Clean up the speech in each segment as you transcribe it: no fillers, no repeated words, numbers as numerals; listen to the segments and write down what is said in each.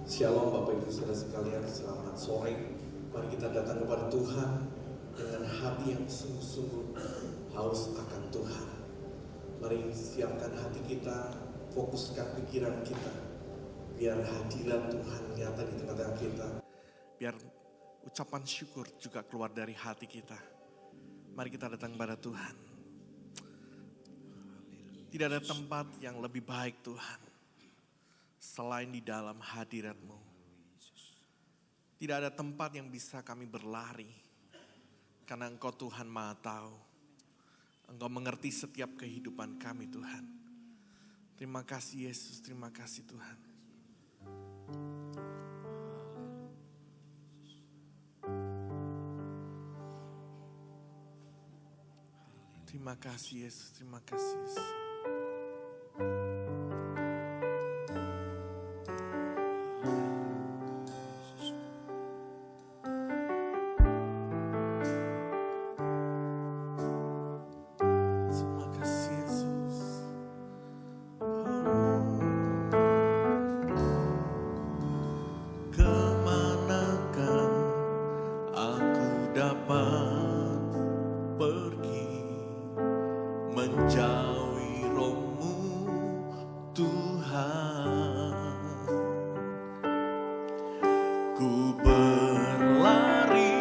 Shalom Bapak Ibu Saudara sekalian, selamat sore. Mari kita datang kepada Tuhan dengan hati yang sungguh-sungguh haus akan Tuhan. Mari siapkan hati kita, fokuskan pikiran kita, biar hadirat Tuhan nyata di tengah-tengah kita. Biar ucapan syukur juga keluar dari hati kita. Mari kita datang kepada Tuhan. Tidak ada tempat yang lebih baik Tuhan selain di dalam hadirat-Mu. Tidak ada tempat yang bisa kami berlari, karena Engkau Tuhan Maha Tahu. Engkau mengerti setiap kehidupan kami Tuhan. Terima kasih Yesus, terima kasih Tuhan. Terima kasih Yesus, terima kasih Yesus. Menjauhi roh-Mu Tuhan, ku berlari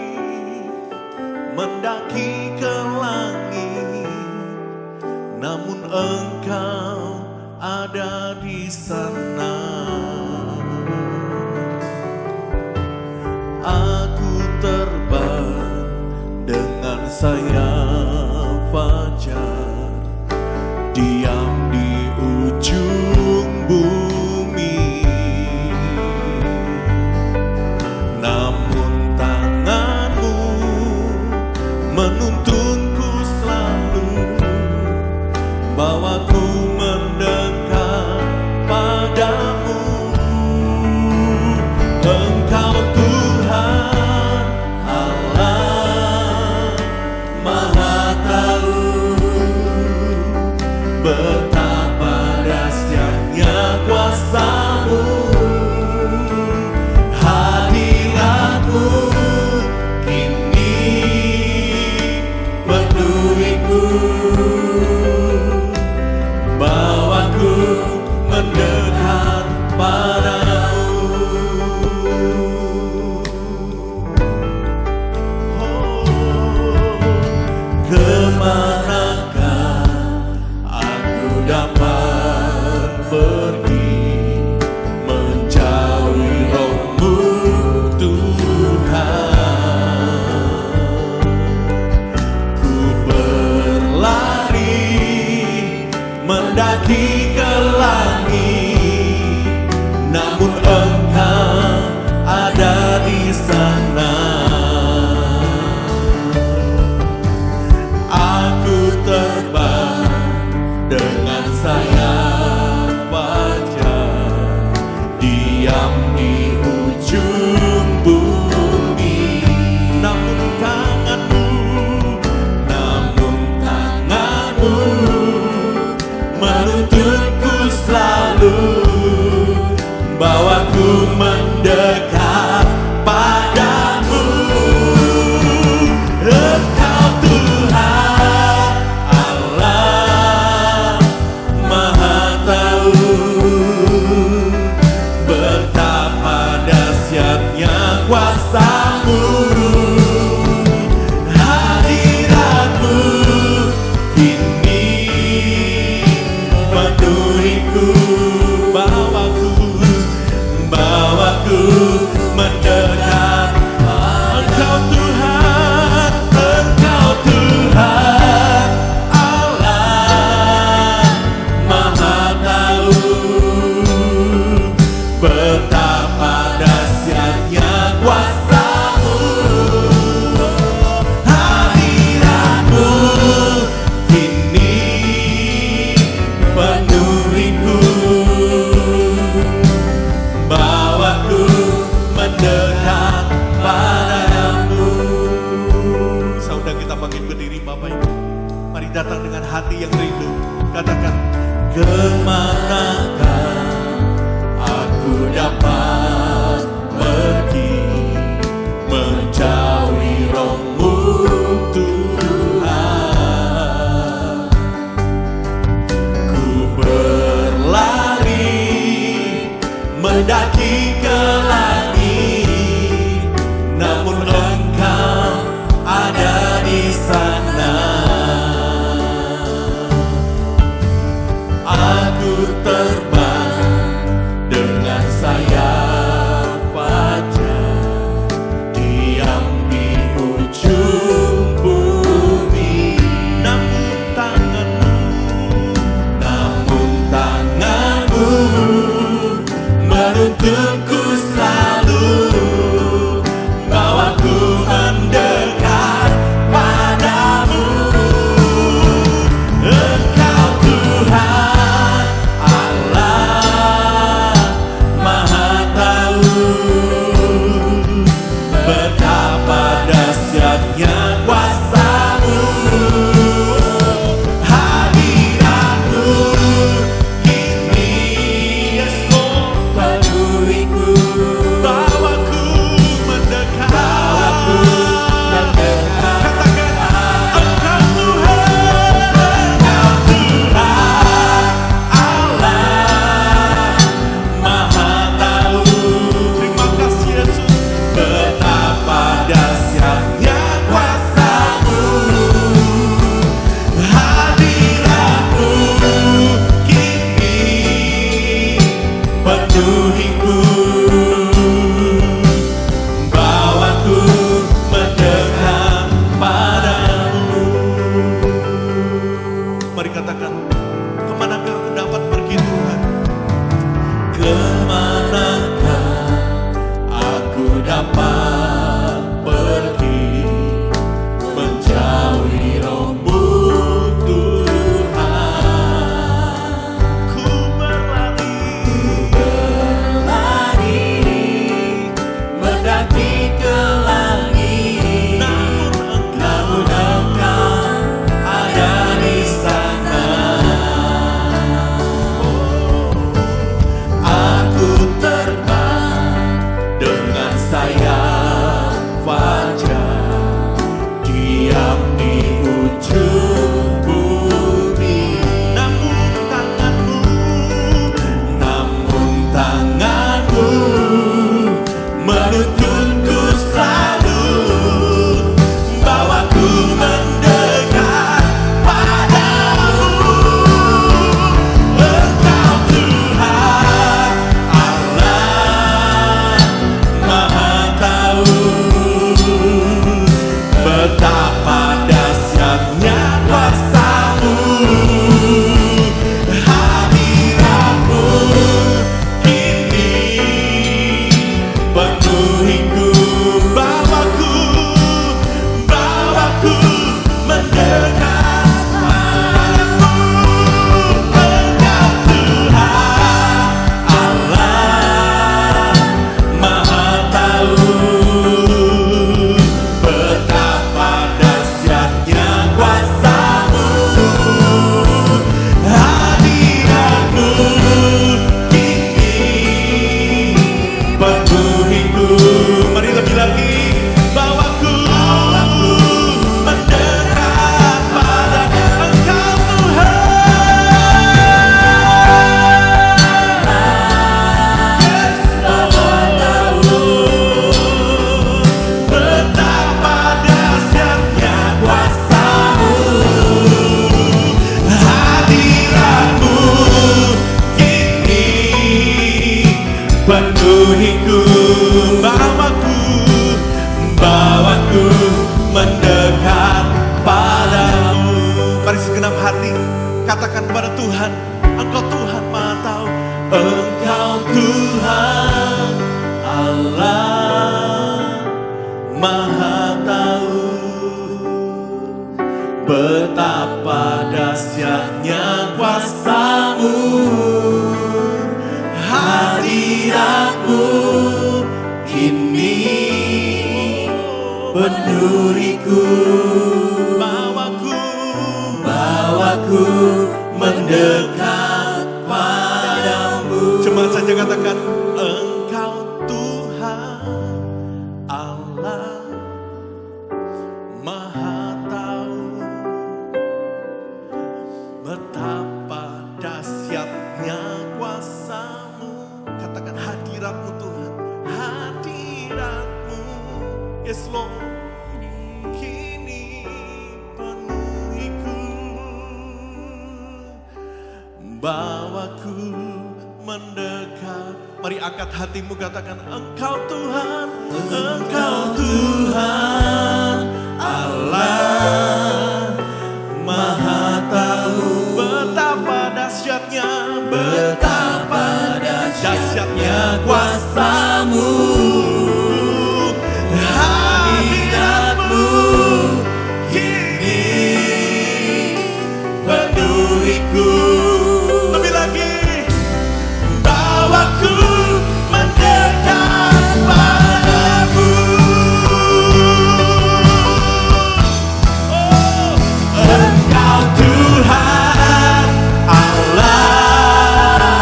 mendaki ke langit, namun Engkau ada di sana. Aku terbang dengan sayap fajar, diam di ujung bumi, namun tangan-Mu menuntunku selalu, bawaku mendekat padamu. Engkau Tuhan Allah Maha Tahu, betapa dahsyatnya kuasa-Mu, hadirat-Mu kini penuhiku, bawaku mendekat padamu. Kemanakah aku dapat pergi, menjauhi roh-Mu Tuhan. Ku berlari mendaki ke langit, namun Engkau ada di sana. Terbang dengan sayap fajar, diam di ujung bumi, namun tangan-Mu menuntunku selalu, bawaku mendekat padamu. Engkau Tuhan Allah Maha Tahu, betapa dahsyatnya kuasa-Mu, hadirat-Mu kini penuhiku, bawaku mendekat. Engkau Tuhan Allah Maha Tahu, betapa dahsyatnya kuasa-Mu, hadirat-Mu kini penuhiku, bawaku mendekat padamu. Saudara, kita bangkit berdiri Bapak Ibu. Mari datang dengan hati yang rindu. Katakan, kemanakah aku dapat mendaki ke langit, namun Engkau ada di sana. Aku terbang dengan sayap fajar, diam di ujung bumi. Namun tanganmu menuntunku selalu, bawaku mendekat padamu. Engkau Tuhan Allah Maha Tahu, betapa dahsyatnya kuasa-Mu. Hadirat-Mu kini penuhiku, bawaku mendekat. Katakan, Engkau Tuhan, Engkau Tuhan Allah Maha Tahu. Terima kasih Yesus, betapa dahsyatnya kuasa-Mu. Hadirat-Mu kini penuhiku, bawaku mendekat padamu. Mari katakan, kemanakah aku dapat pergi Tuhan? Kemanakah aku dapat pergi, menjauhi Roh-Mu Tuhan? Ku berlari mendaki ke langit, namun Engkau ada di sana. Aku terbang dengan sayap fajar, diam di ujung bumi. Namun tanganmu menuntunku selalu, bawaku mendekat padamu. Engkau Tuhan Allah Maha Tahu, betapa dahsyatnya kuasa-Mu. Hadirat-Mu kini penuhiku, bawaku mendekat padamu. Engkau Tuhan Allah Maha Tahu, betapa dahsyatnya kuasa-Mu. Hadirat-Mu kini penuhiku. Mari lebih lagi, bawaku mendekat pada Engkau Tuhan. Yes, Maha Tahu, betapa dahsyatnya kuasa-Mu. Hadirat-Mu kini penuhiku, bawaku mendekat padamu. Mari segenap hati katakan kepada Tuhan, Engkau Tuhan Maha Tahu. Engkau Tuhan Allah Maha Tahu, betapa dahsyatnya kuasa-Mu. Hadirat-Mu kini penuhiku, bawaku mendekat padamu. Cuma saja katakan, Engkau Tuhan Allah Maha Tahu, betapa dahsyatnya kuasa-Mu. Katakan, hadirat hadirat-Mu Tuhan. Hadirat-Mu, yes Lord, kini penuhiku. Bawaku mendekat. Mari angkat hatimu, katakan Engkau Tuhan, Engkau Tuhan Allah Maha tahu betapa dahsyatnya kuasa-Mu. Hadirat-Mu kini penuhiku. Lebih lagi, bawaku mendekat padamu. Oh, Engkau Tuhan Allah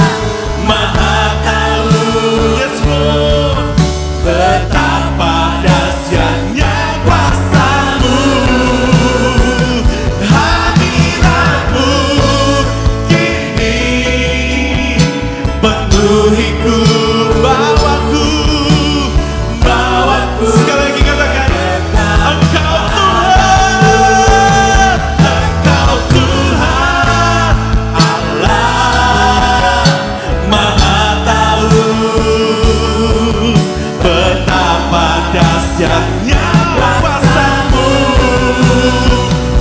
Maha tahu, yes Lord, betapa dahsyatnya kuasa-Mu. Hadirat-Mu kini penuhiku. Bawaku, sekali lagi katakan Engkau Tuhan, Engkau Tuhan Allah Maha tahu betapa dahsyatnya kuasa-Mu.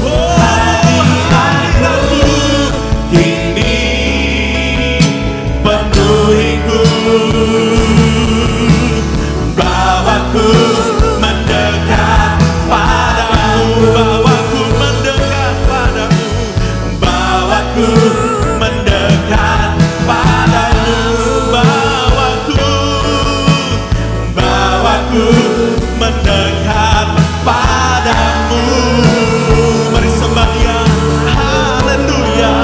Oh, hadirat-Mu kini penuhiku. Bawaku mendekat padamu, bawaku mendekat padamu, bawaku mendekat padamu, bawaku mendekat padamu. Mari sembah Dia, haleluya.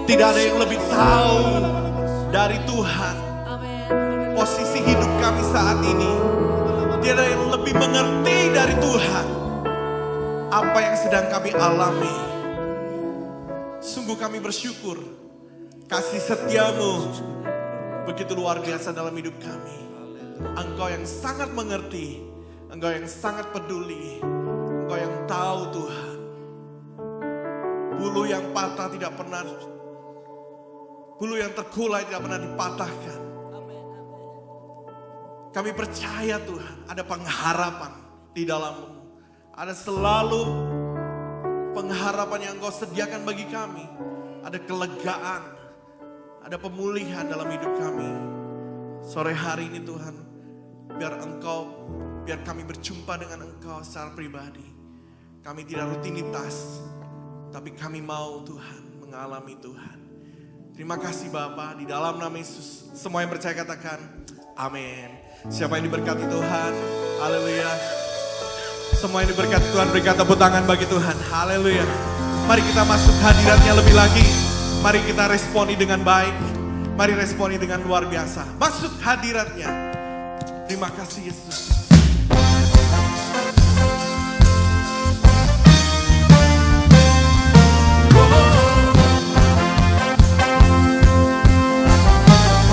Tidak ada yang lebih tahu dari Tuhan posisi hidup kami saat ini. Tidak ada yang lebih mengerti dari Tuhan apa yang sedang kami alami. Sungguh kami bersyukur kasih setia-Mu begitu luar biasa dalam hidup kami. Engkau yang sangat mengerti, Engkau yang sangat peduli, Engkau yang tahu Tuhan. Bulu yang patah tidak pernah, bulu yang terkulai tidak pernah dipatahkan. Kami percaya Tuhan, ada pengharapan di dalam-Mu. Ada selalu pengharapan yang Engkau sediakan bagi kami. Ada kelegaan, ada pemulihan dalam hidup kami. Sore hari ini Tuhan, biar kami berjumpa dengan Engkau secara pribadi. Kami tidak rutinitas, tapi kami mau Tuhan mengalami Tuhan. Terima kasih Bapa, di dalam nama Yesus. Semua yang percaya katakan amin. Siapa yang diberkati Tuhan? Haleluya. Semua yang diberkati Tuhan, berikan tepuk tangan bagi Tuhan. Haleluya. Mari kita masuk hadiratnya lebih lagi. Mari kita responi dengan baik. Mari responi dengan luar biasa. Masuk hadiratnya. Terima kasih Yesus.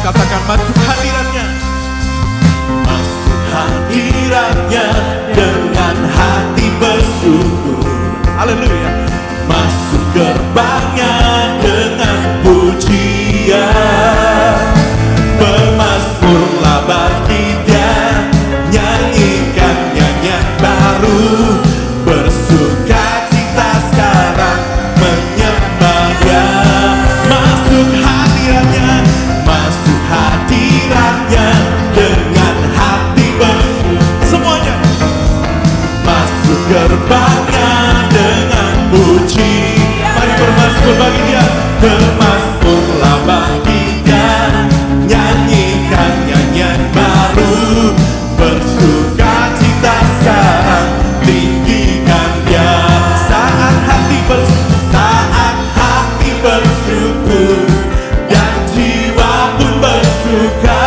Katakan masuk hadiratnya. Masuk hadiratnya dengan hati bersyukur. Haleluya. Masuk gerbangnya dengan pujian. Bermazmurlah bagi Dia, nyanyikan nyanyian baru. Bersuka cita sekarang menyembah Dia. Masuk hadiratnya, masuk hadiratnya dengan hati bersyukur. Semuanya. Masuk gerbangnya dengan puji. Mari bermazmur bagi Dia. Bermazmurlah bagi Dia, nyanyikan nyanyian baru. Bersuka cita sekarang, tinggikan Dia. Saat hati bersyukur dan jiwa pun bersuka,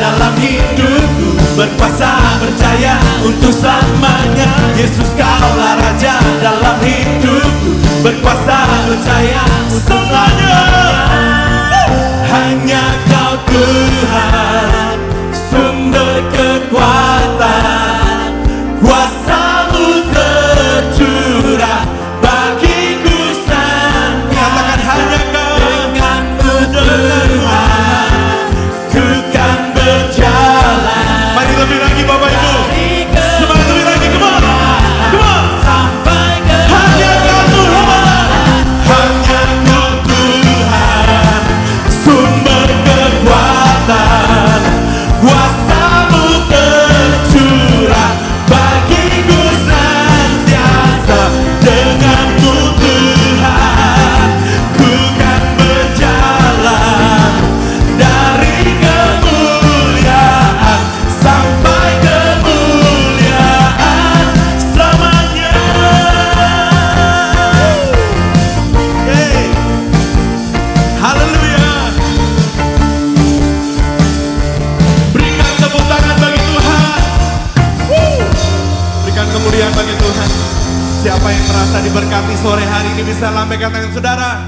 dalam hidupku, berkuasa percaya untuk selamanya. Yesus kaulah Raja dalam hidupku, berkuasa percaya selamanya. Hanya Kau Tuhan, sumber kekuatan, kuasa-Mu tercurah bagiku senantiasa. Katakan hanya Kau, denganmu Tuhan, ku kan berjalan. Mari lebih lagi Bapak Ibu, semangat lebih lagi, come on, come on. Sampai ke hanya Kau Tuhan, hanya Kau Tuhan, sumber kekuatan, kuasa-Mu tercurah bagiku senantiasa. Denganmu Tuhan, ku kan berjalan dari kemuliaan sampai kemuliaan selamanya. Yeay. Haleluya. Berikan tepuk tangan bagi Tuhan. Berikan kemuliaan bagi Tuhan. Siapa yang merasa diberkati sore hari ini bisa lambaikan tangan saudara.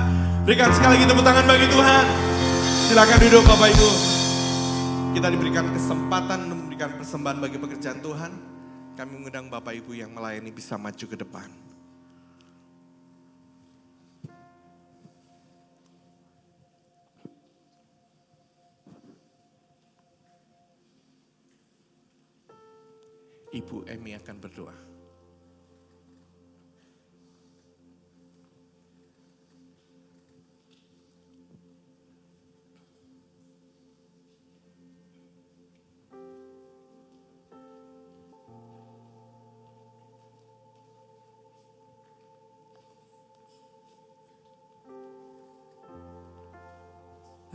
Berikan sekali lagi tepuk tangan bagi Tuhan. Silakan duduk Bapak Ibu. Kita diberikan kesempatan untuk memberikan persembahan bagi pekerjaan Tuhan. Kami mengundang Bapak Ibu yang melayani bisa maju ke depan. Ibu Emi akan berdoa.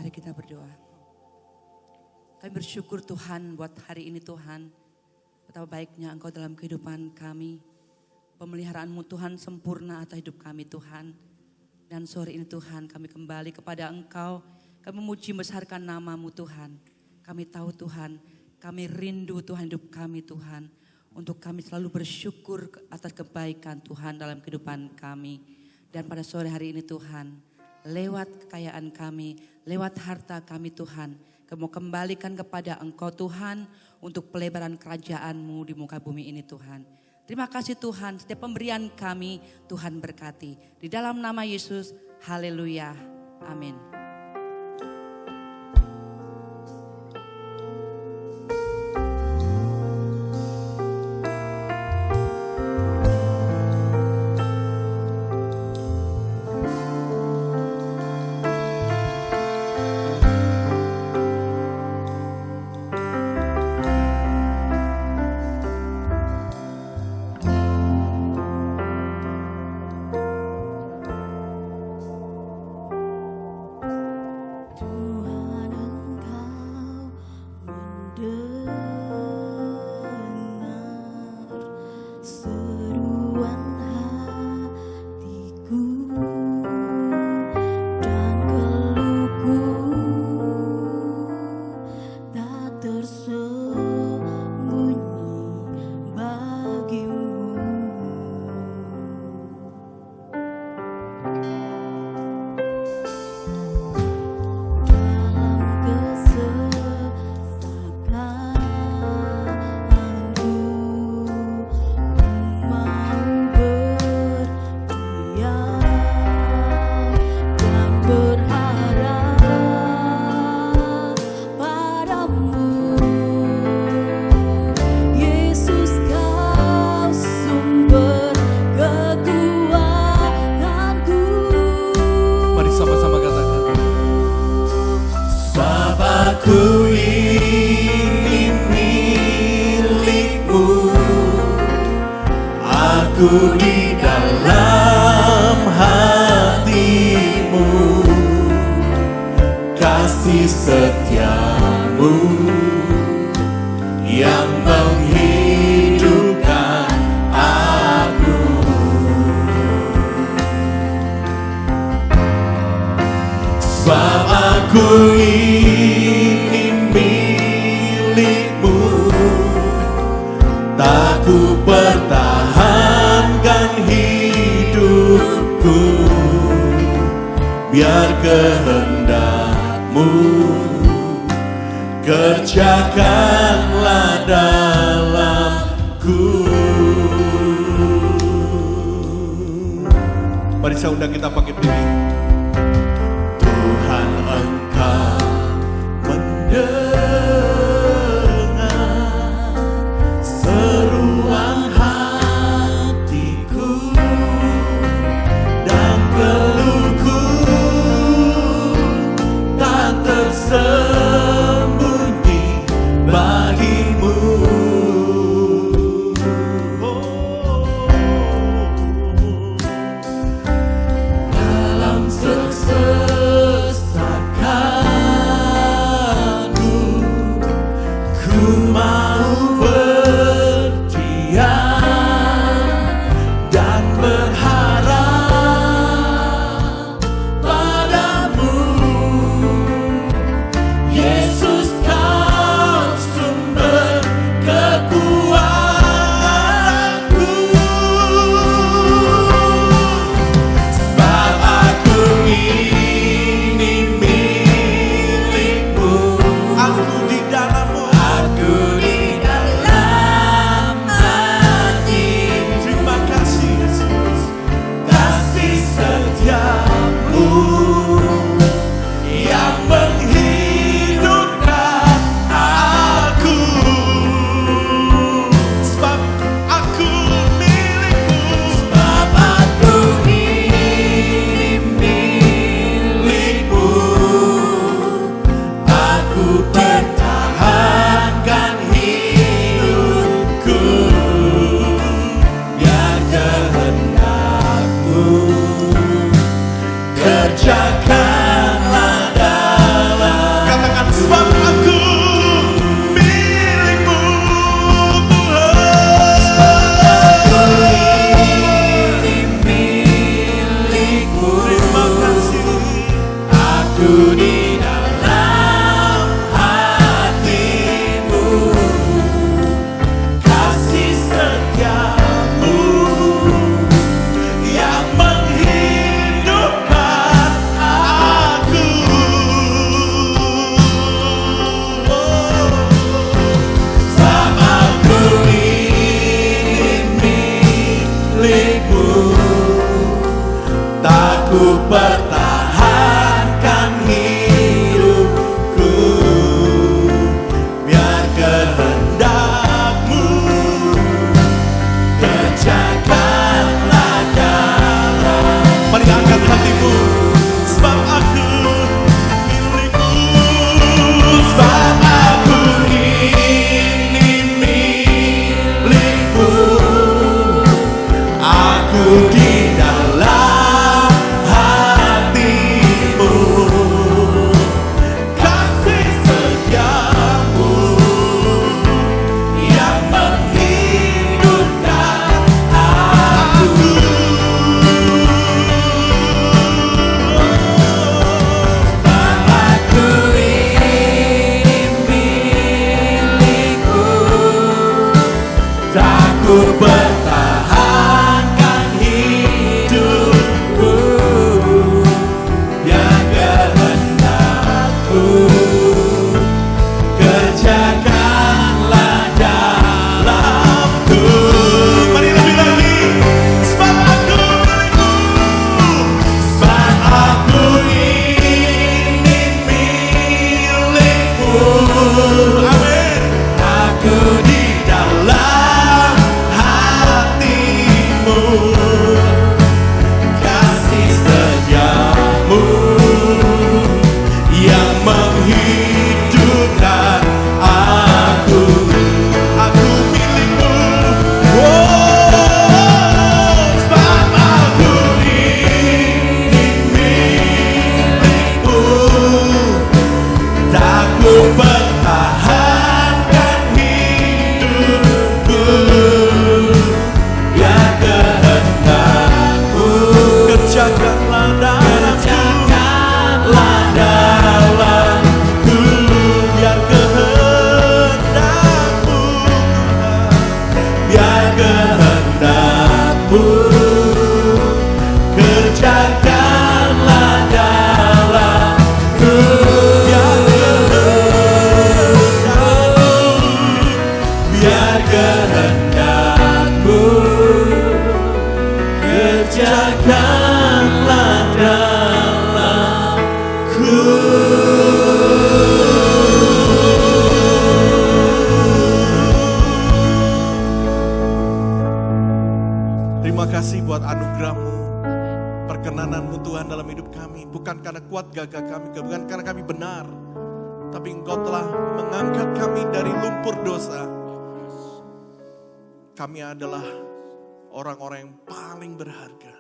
Mari kita berdoa. Kami bersyukur Tuhan buat hari ini Tuhan. Betapa baiknya Engkau dalam kehidupan kami. Pemeliharaan-Mu Tuhan sempurna atas hidup kami Tuhan. Dan sore ini Tuhan kami kembali kepada Engkau. Kami memuji membesarkan nama-Mu Tuhan. Kami tahu Tuhan, kami rindu Tuhan hidup kami Tuhan. Untuk kami selalu bersyukur atas kebaikan Tuhan dalam kehidupan kami. Dan pada sore hari ini Tuhan, lewat kekayaan kami, lewat harta kami Tuhan, kami mau kembalikan kepada Engkau Tuhan untuk pelebaran kerajaan-Mu di muka bumi ini Tuhan. Terima kasih Tuhan, setiap pemberian kami Tuhan berkati. Di dalam nama Yesus, haleluya, amin. Aku di dalam hatimu, kasih setiamu yang menghidupkan aku. Sebab aku ini milikmu, biar kehendak-Mu kerjakanlah dalamku. Mari saya undang kita bangkit diri. Tuhan, Engkau mendengar seruan hatiku dan keluhku tak tersembunyi bagi-Mu. Dalam kesesakanku ku mau berdiam dan berharap padamu. Yesus, Kau sumber kekuatanku. Sebab aku ini milik-Mu. Aku di dalam-Mu. Aku di dalam hati. Terima kasih Yesus. Kasih setia-Mu yang menghidupkan aku. Sebab aku milik-Mu. Sebab aku ini milik-Mu. Aku pertahankan hidupku biar kehendak-Mu kerjakanlah dalam. Katakan, sebab aku milik-Mu, Tuhan. Aku ini milik-Mu. Terima kasih. Aku di dalam hati-Mu. Kasih setia-Mu yang menghidupkan aku. Sebab aku ini milik-Mu. Tak ku pertahankan hidupku biar kehendak-Mu kerjakanlah dalam. Mari angkat hatimu. Sebab aku milik-Mu. Sebab aku ini milik-Mu. Aku di dalam hati-Mu. Kasih setia-Mu yang menghidupkan aku. Sebab aku ini milik-Mu. Tak ku pertahankan hidupku biar kehendak-Mu kerjakanlah dalamku. Mari lebih lagi. Sebab aku milik-Mu. Sebab aku ini milik-Mu. Amin. Aku di dalam hati. kasih buat anugerah-Mu, perkenanan-Mu Tuhan dalam hidup kami. Bukan karena kuat gagah kami, bukan karena kami benar. Tapi Engkau telah mengangkat kami dari lumpur dosa. Kami adalah orang-orang yang paling berharga.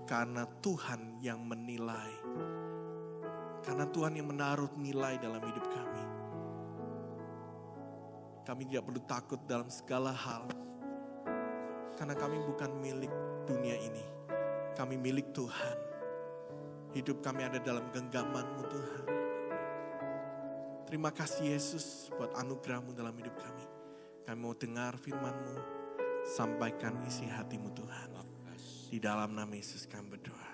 Karena Tuhan yang menilai. Karena Tuhan yang menaruh nilai dalam hidup kami. Kami tidak perlu takut dalam segala hal. Karena kami bukan milik dunia ini. Kami milik Tuhan. Hidup kami ada dalam genggaman-Mu Tuhan. Terima kasih Yesus buat anugerah-Mu dalam hidup kami. Kami mau dengar firman-Mu. Sampaikan isi hati-Mu Tuhan. Di dalam nama Yesus kami berdoa.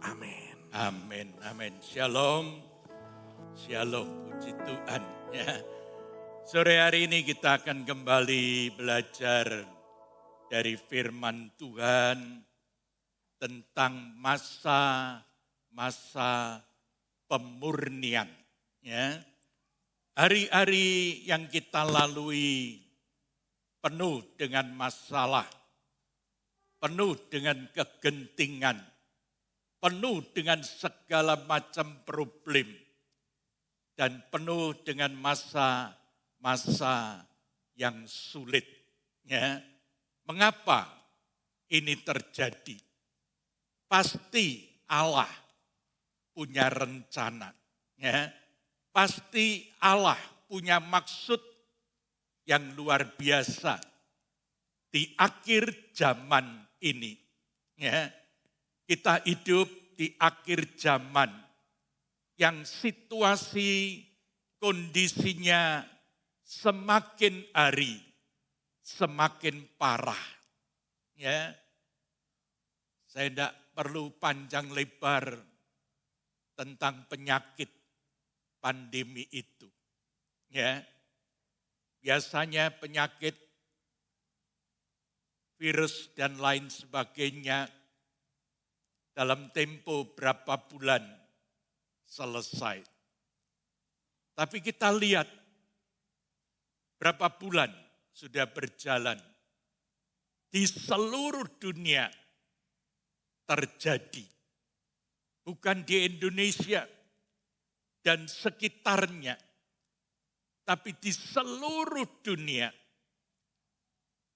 Amin. Amin, amin. Shalom, shalom, puji Tuhan. Ya. Sore hari ini kita akan kembali belajar dari firman Tuhan tentang masa-masa pemurnian. Ya. Hari-hari yang kita lalui penuh dengan masalah, penuh dengan kegentingan, penuh dengan segala macam problem, dan penuh dengan masa-masa yang sulit. Ya. Mengapa ini terjadi? Pasti Allah punya rencana. Ya. Pasti Allah punya maksud yang luar biasa di akhir zaman ini. Ya. Kita hidup di akhir zaman yang situasi kondisinya semakin hari semakin parah. Ya. Saya tidak perlu panjang lebar tentang penyakit pandemi itu. Ya. Biasanya penyakit virus dan lain sebagainya dalam tempo berapa bulan selesai. Tapi kita lihat berapa bulan sudah berjalan. Di seluruh dunia terjadi. Bukan di Indonesia dan sekitarnya. Tapi di seluruh dunia.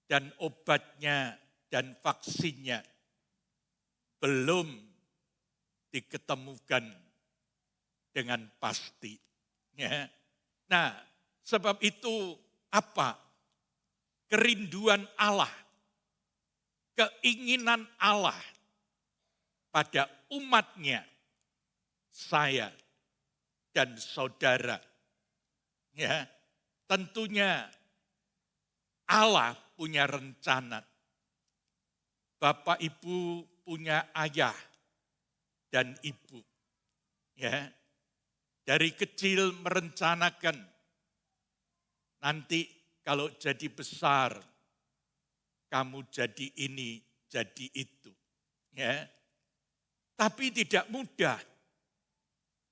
Dan obatnya dan vaksinnya belum diketemukan dengan pasti. Ya. Nah, sebab itu apa? Kerinduan Allah, keinginan Allah pada umatnya, saya dan saudara. Ya, tentunya Allah punya rencana. Bapak Ibu punya ayah dan ibu. Ya. Dari kecil merencanakan nanti kalau jadi besar kamu jadi ini, jadi itu. Ya. Tapi tidak mudah.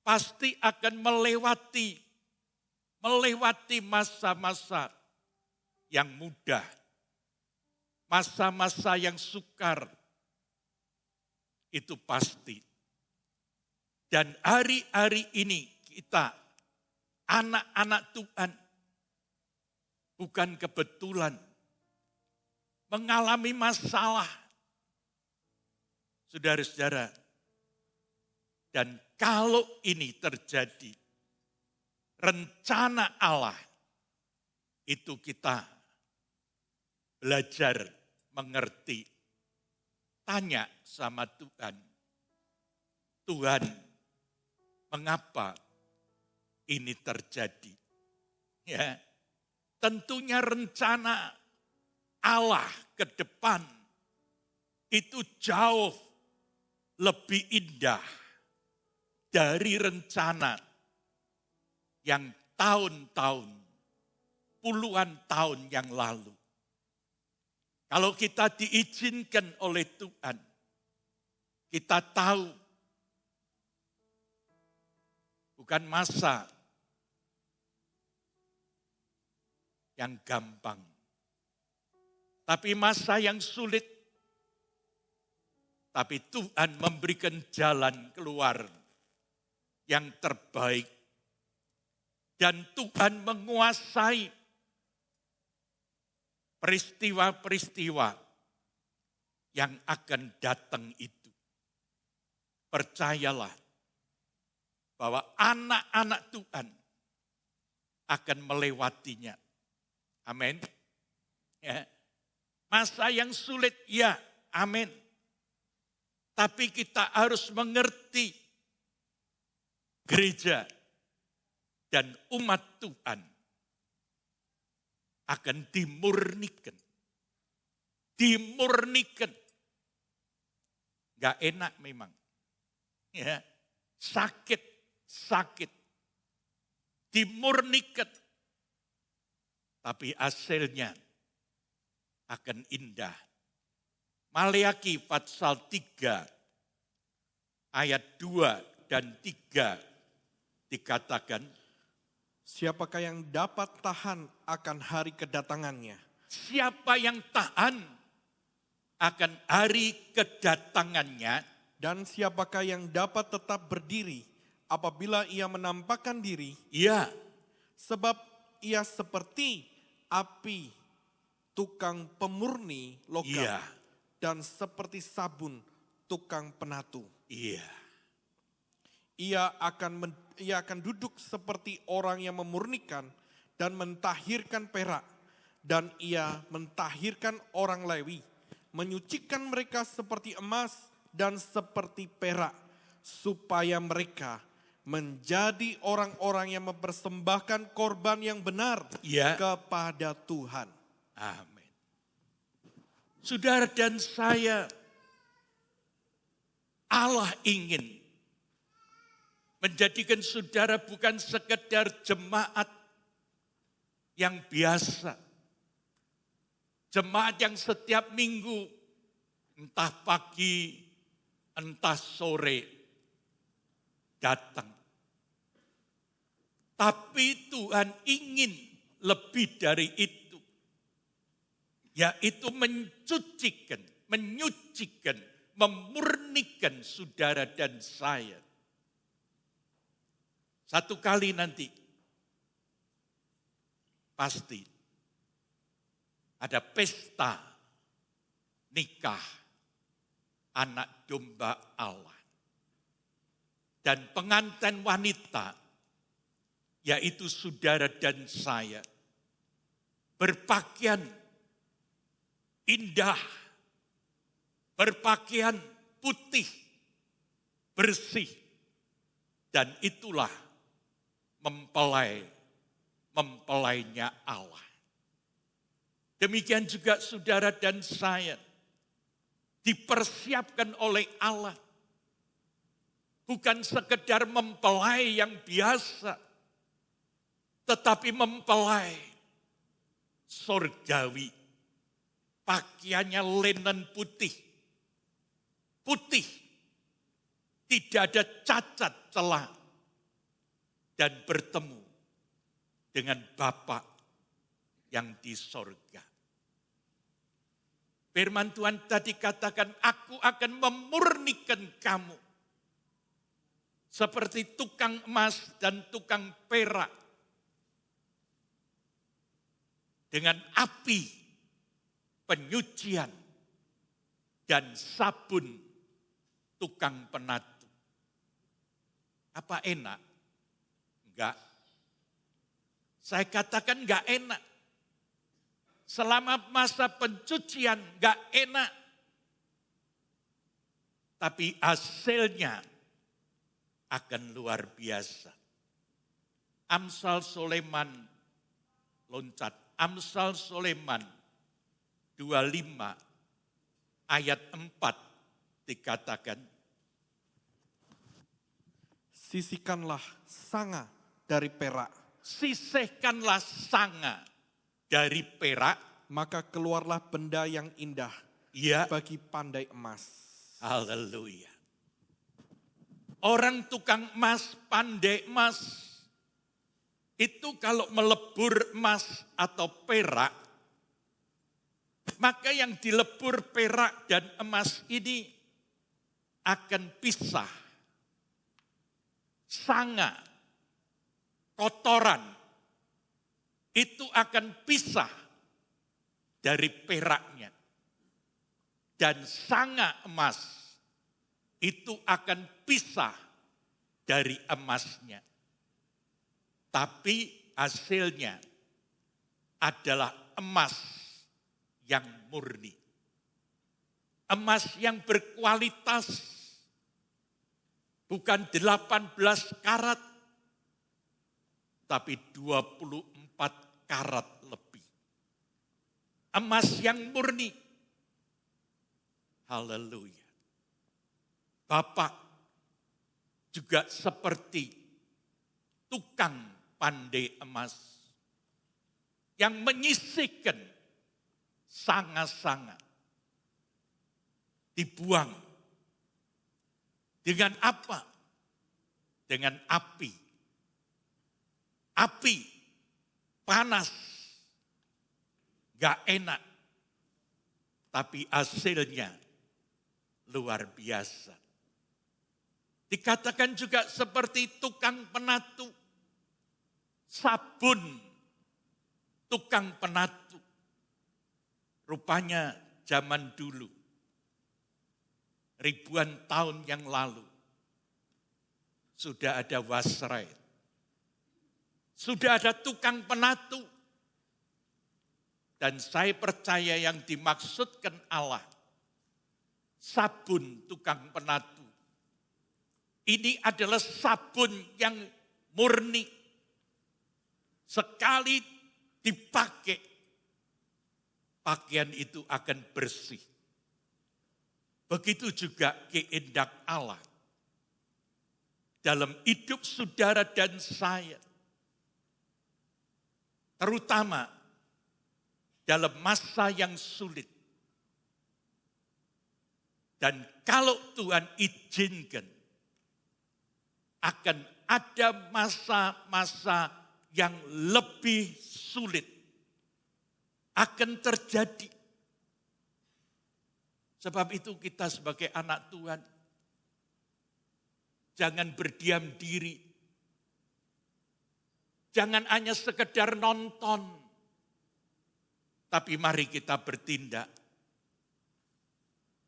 Pasti akan melewati masa-masa yang mudah. Masa-masa yang sukar. Itu pasti. Dan hari-hari ini kita, anak-anak Tuhan, bukan kebetulan, mengalami masalah. Saudara-saudara, dan kalau ini terjadi, rencana Allah, itu kita belajar mengerti. Tanya sama Tuhan, Tuhan, mengapa ini terjadi? Ya, tentunya rencana Allah ke depan itu jauh lebih indah dari rencana yang tahun-tahun, puluhan tahun yang lalu. Kalau kita diizinkan oleh Tuhan, kita tahu bukan masa yang gampang, tapi masa yang sulit Tapi Tuhan memberikan jalan keluar yang terbaik. Dan Tuhan menguasai peristiwa-peristiwa yang akan datang itu. Percayalah bahwa anak-anak Tuhan akan melewatinya. Amin. Ya. Masa yang sulit, ya, amin. Tapi kita harus mengerti gereja dan umat Tuhan akan dimurnikan. Dimurnikan. Gak enak memang. Ya, sakit. Dimurnikan. Tapi hasilnya akan indah. Maleakhi pasal 3 ayat 2 dan 3 dikatakan, siapakah yang dapat tahan akan hari kedatangannya? siapa yang tahan akan hari kedatangannya, Dan siapakah yang dapat tetap berdiri apabila ia menampakkan diri? ya, Sebab ia seperti api tukang pemurni logam iya, dan seperti sabun tukang penatu. iya, Ia akan duduk seperti orang yang memurnikan dan mentahirkan perak. Dan ia mentahirkan orang Lewi, menyucikan mereka seperti emas dan seperti perak, supaya mereka menjadi orang-orang yang mempersembahkan korban yang benar iya. kepada Tuhan. Amin. Saudara dan saya, Allah ingin menjadikan saudara bukan sekedar jemaat yang biasa. Jemaat yang setiap minggu, entah pagi, entah sore, datang. Tapi Tuhan ingin lebih dari itu. Yaitu mencucikan, menyucikan, memurnikan saudara dan saya. Satu kali nanti, pasti ada pesta nikah anak domba Allah. Dan pengantin wanita, yaitu saudara dan saya, berpakaian indah, berpakaian putih, bersih. Dan itulah mempelainya Allah. Demikian juga saudara dan saya dipersiapkan oleh Allah. Bukan sekedar mempelai yang biasa, tetapi mempelai surgawi. Pakaiannya linen putih. Putih. Tidak ada cacat celah. Dan bertemu dengan Bapa yang di sorga. Firman Tuhan tadi katakan, aku akan memurnikan kamu. Seperti tukang emas dan tukang perak. Dengan api, penyucian, dan sabun tukang penatu. Apa enak? Enggak. Saya katakan enggak enak. Selama masa pencucian enggak enak. Tapi hasilnya akan luar biasa. Amsal Sulaiman loncat. Amsal Sulaiman 25 ayat 4 dikatakan, Sisihkanlah sanga dari perak, sisihkanlah sanga dari perak, maka keluarlah benda yang indah ya, bagi pandai emas. haleluya. Orang tukang emas, pandai emas, itu kalau melebur emas atau perak, maka yang dilebur perak dan emas ini akan pisah. Sanga, kotoran, itu akan pisah dari peraknya. Dan sanga emas, itu akan pisah dari emasnya. Tapi hasilnya adalah emas yang murni. Emas yang berkualitas, bukan 18 karat, tapi 24 karat lebih. Emas yang murni. Haleluya. Bapak juga seperti tukang pandai emas yang menyisihkan sanga-sanga. Dibuang. Dengan apa? Dengan api. Api panas. Gak enak. Tapi hasilnya luar biasa. Dikatakan juga seperti tukang penatu. Sabun tukang penatu. Rupanya zaman dulu, ribuan tahun yang lalu, sudah ada wasrait. Sudah ada tukang penatu. Dan saya percaya yang dimaksudkan Allah, sabun tukang penatu. Ini adalah sabun yang murni. Sekali dipakai, pakaian itu akan bersih. Begitu juga kehendak Allah dalam hidup saudara dan saya. Terutama dalam masa yang sulit. Dan kalau Tuhan izinkan, akan ada masa-masa yang lebih sulit akan terjadi. Sebab itu kita sebagai anak Tuhan, jangan berdiam diri. Jangan hanya sekedar nonton. Tapi mari kita bertindak.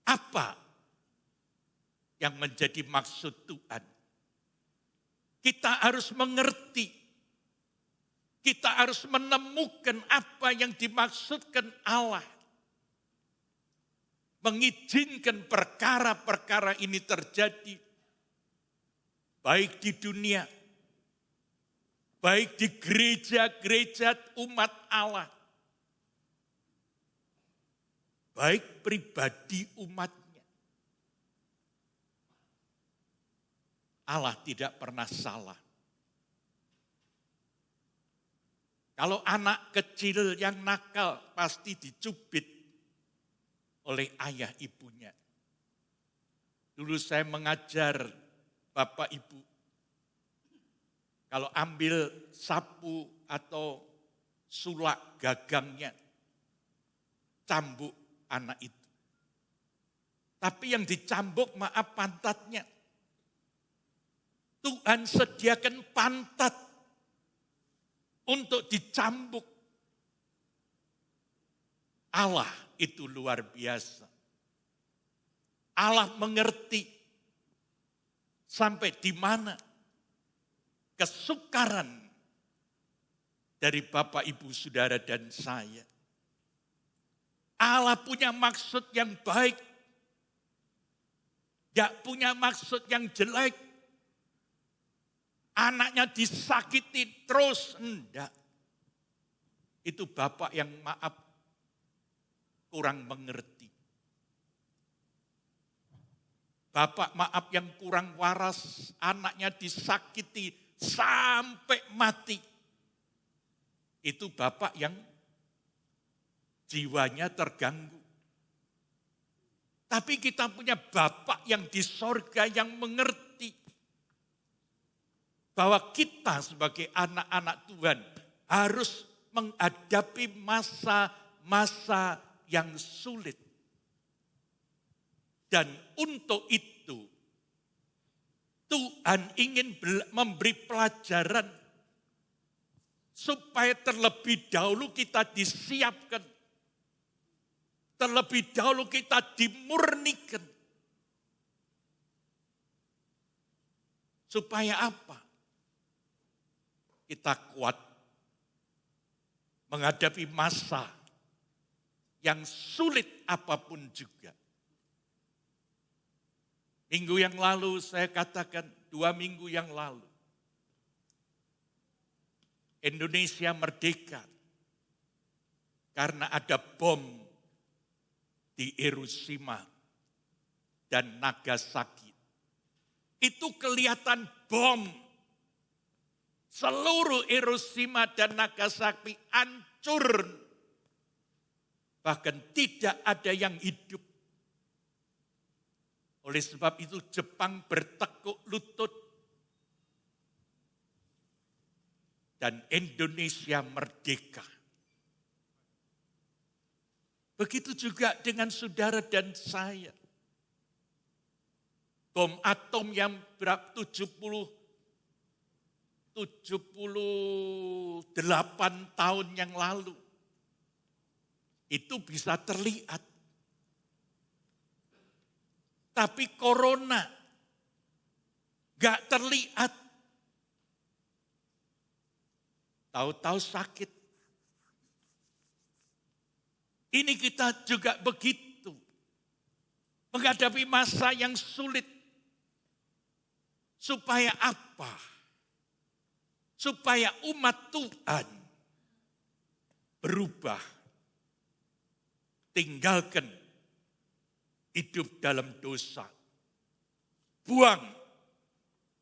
Apa yang menjadi maksud Tuhan? Kita harus mengerti. Kita harus menemukan apa yang dimaksudkan Allah. Mengizinkan perkara-perkara ini terjadi. Baik di dunia. Baik di gereja-gereja umat Allah. Baik pribadi umatnya. Allah tidak pernah salah. Kalau anak kecil yang nakal pasti dicubit oleh ayah ibunya. Dulu saya mengajar Bapak Ibu. Kalau ambil sapu atau sulak gagangnya, cambuk anak itu. Tapi yang dicambuk maaf pantatnya. Tuhan sediakan pantat untuk dicambuk. Allah itu luar biasa. Allah mengerti sampai di mana kesukaran dari Bapak, Ibu, Saudara, dan saya. Allah punya maksud yang baik. Gak punya maksud yang jelek. Anaknya disakiti terus, enggak. Itu bapak yang maaf kurang mengerti. Bapak maaf yang kurang waras, anaknya disakiti sampai mati. Itu bapak yang jiwanya terganggu. Tapi kita punya bapak yang di sorga yang mengerti. Bahwa kita sebagai anak-anak Tuhan harus menghadapi masa-masa yang sulit. Dan untuk itu Tuhan ingin memberi pelajaran supaya terlebih dahulu kita disiapkan. Terlebih dahulu kita dimurnikan. Supaya apa? Kita kuat menghadapi masa yang sulit apapun juga. Minggu yang lalu saya katakan, 2 minggu yang lalu, Indonesia merdeka karena ada bom di Hiroshima dan Nagasaki. Itu kelihatan bom. Seluruh Hiroshima dan Nagasaki hancur. Bahkan tidak ada yang hidup. Oleh sebab itu Jepang bertekuk lutut. Dan Indonesia merdeka. Begitu juga dengan saudara dan saya. Bom atom yang berapa 78 tahun yang lalu. Itu bisa terlihat. Tapi corona gak terlihat. Tahu-tahu sakit. Ini kita juga begitu. Menghadapi masa yang sulit. Supaya apa? Supaya umat Tuhan berubah. Tinggalkan hidup dalam dosa. Buang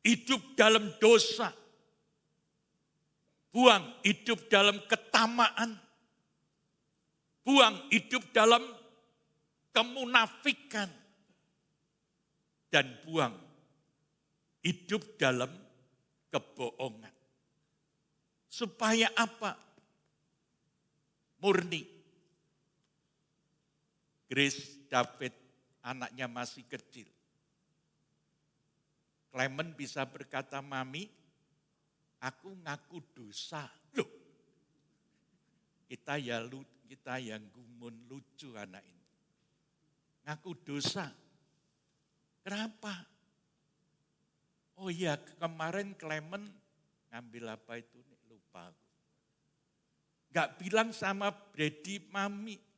hidup dalam dosa. Buang hidup dalam ketamaan. Buang hidup dalam kemunafikan. Dan buang hidup dalam kebohongan. Supaya apa? Murni. Grace David anaknya masih kecil. Clement bisa berkata, Mami, aku ngaku dosa. Loh, kita yang gumun lucu anak ini. Ngaku dosa. Kenapa? Oh iya, kemarin Clement ngambil apa itu? Lupa aku. Gak bilang sama Brady, Mami.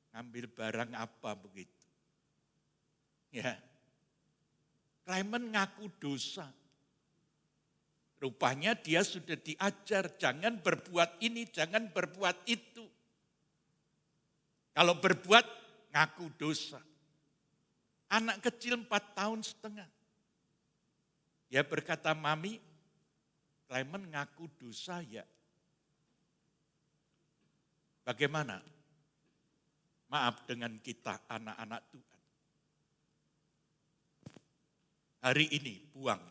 Ngambil barang apa begitu. Ya. Clement ngaku dosa. Rupanya dia sudah diajar, jangan berbuat ini, jangan berbuat itu. Kalau berbuat, ngaku dosa. Anak kecil 4 tahun setengah. Dia berkata, Mami, Clement ngaku dosa ya. Bagaimana? Maaf dengan kita anak-anak Tuhan. Hari ini buang.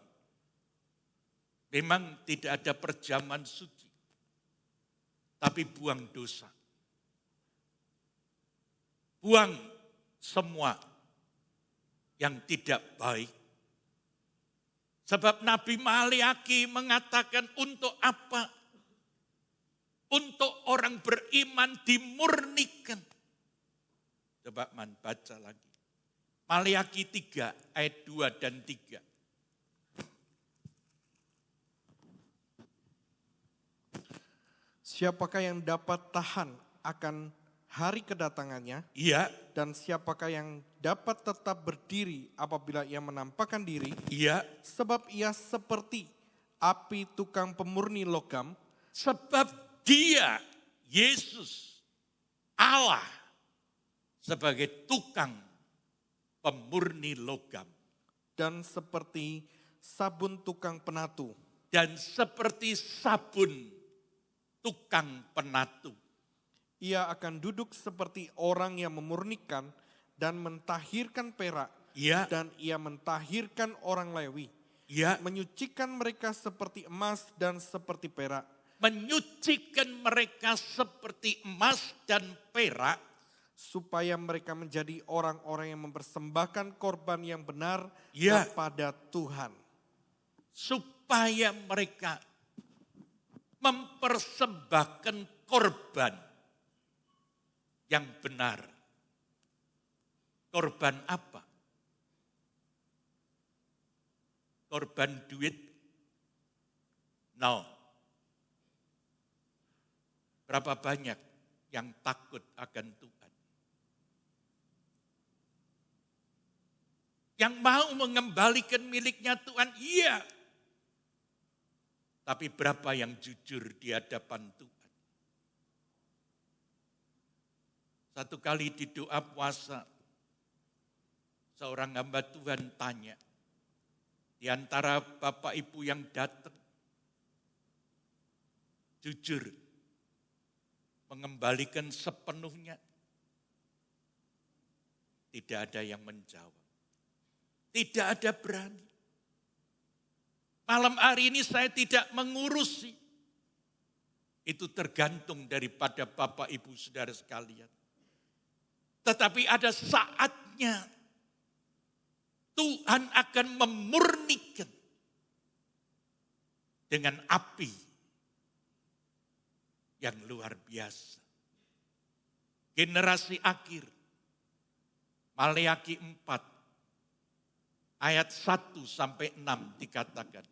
Memang tidak ada perjamuan suci. Tapi buang dosa. Buang semua yang tidak baik. Sebab Nabi Maliaki mengatakan untuk apa? Untuk orang beriman dimurnikan. Coba baca lagi. Maliaki 3 ayat 2 dan 3. Siapakah yang dapat tahan akan hari kedatangannya? Iya. Dan siapakah yang dapat tetap berdiri apabila ia menampakkan diri? Iya. Sebab ia seperti api tukang pemurni logam. Sebab dia, Yesus, Allah, sebagai tukang pemurni logam. Dan seperti sabun tukang penatu. Dan seperti sabun tukang penatu. Ia akan duduk seperti orang yang memurnikan dan mentahirkan perak. Ya. Dan ia mentahirkan orang Lewi. Ya. Menyucikan mereka seperti emas dan seperti perak. Menyucikan mereka seperti emas dan perak. supaya mereka menjadi orang-orang yang mempersembahkan korban yang benar Ya. kepada Tuhan. Supaya mereka mempersembahkan korban yang benar. Korban apa? Korban duit? No. Berapa banyak yang takut akan Tuhan? Yang mau mengembalikan miliknya Tuhan, iya. Tapi berapa yang jujur di hadapan Tuhan? Satu kali di doa puasa, seorang hamba Tuhan tanya, di antara Bapak Ibu yang datang, jujur, mengembalikan sepenuhnya, tidak ada yang menjawab. Tidak ada berani. Malam hari ini saya tidak mengurusi. Itu tergantung daripada Bapak Ibu Saudara sekalian. Tetapi ada saatnya Tuhan akan memurnikan dengan api yang luar biasa. Generasi akhir, Maleakhi 4, ayat 1 sampai 6 dikatakan.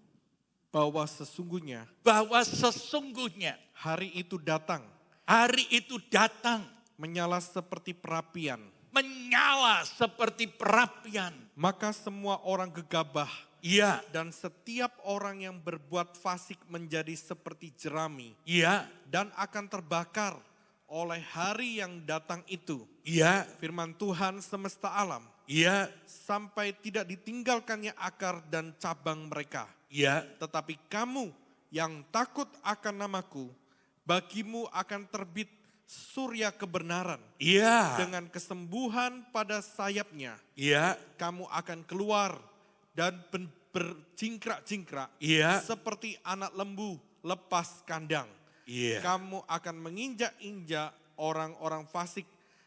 Bahwa sesungguhnya Bahwa sesungguhnya hari itu datang, hari itu datang, menyala seperti perapian. menyala seperti perapian. Maka semua orang gegabah Iya, dan setiap orang yang berbuat fasik menjadi seperti jerami iya, dan akan terbakar oleh hari yang datang itu. iya, Firman Tuhan semesta alam, iya, sampai tidak ditinggalkannya akar dan cabang mereka. iya, Tetapi kamu yang takut akan namaku, bagimu akan terbit surya kebenaran. iya, Dengan kesembuhan pada sayapnya, iya, kamu akan keluar dan berjingkrak-jingkrak iya, seperti anak lembu lepas kandang. iya, Kamu akan menginjak-injak orang-orang fasik,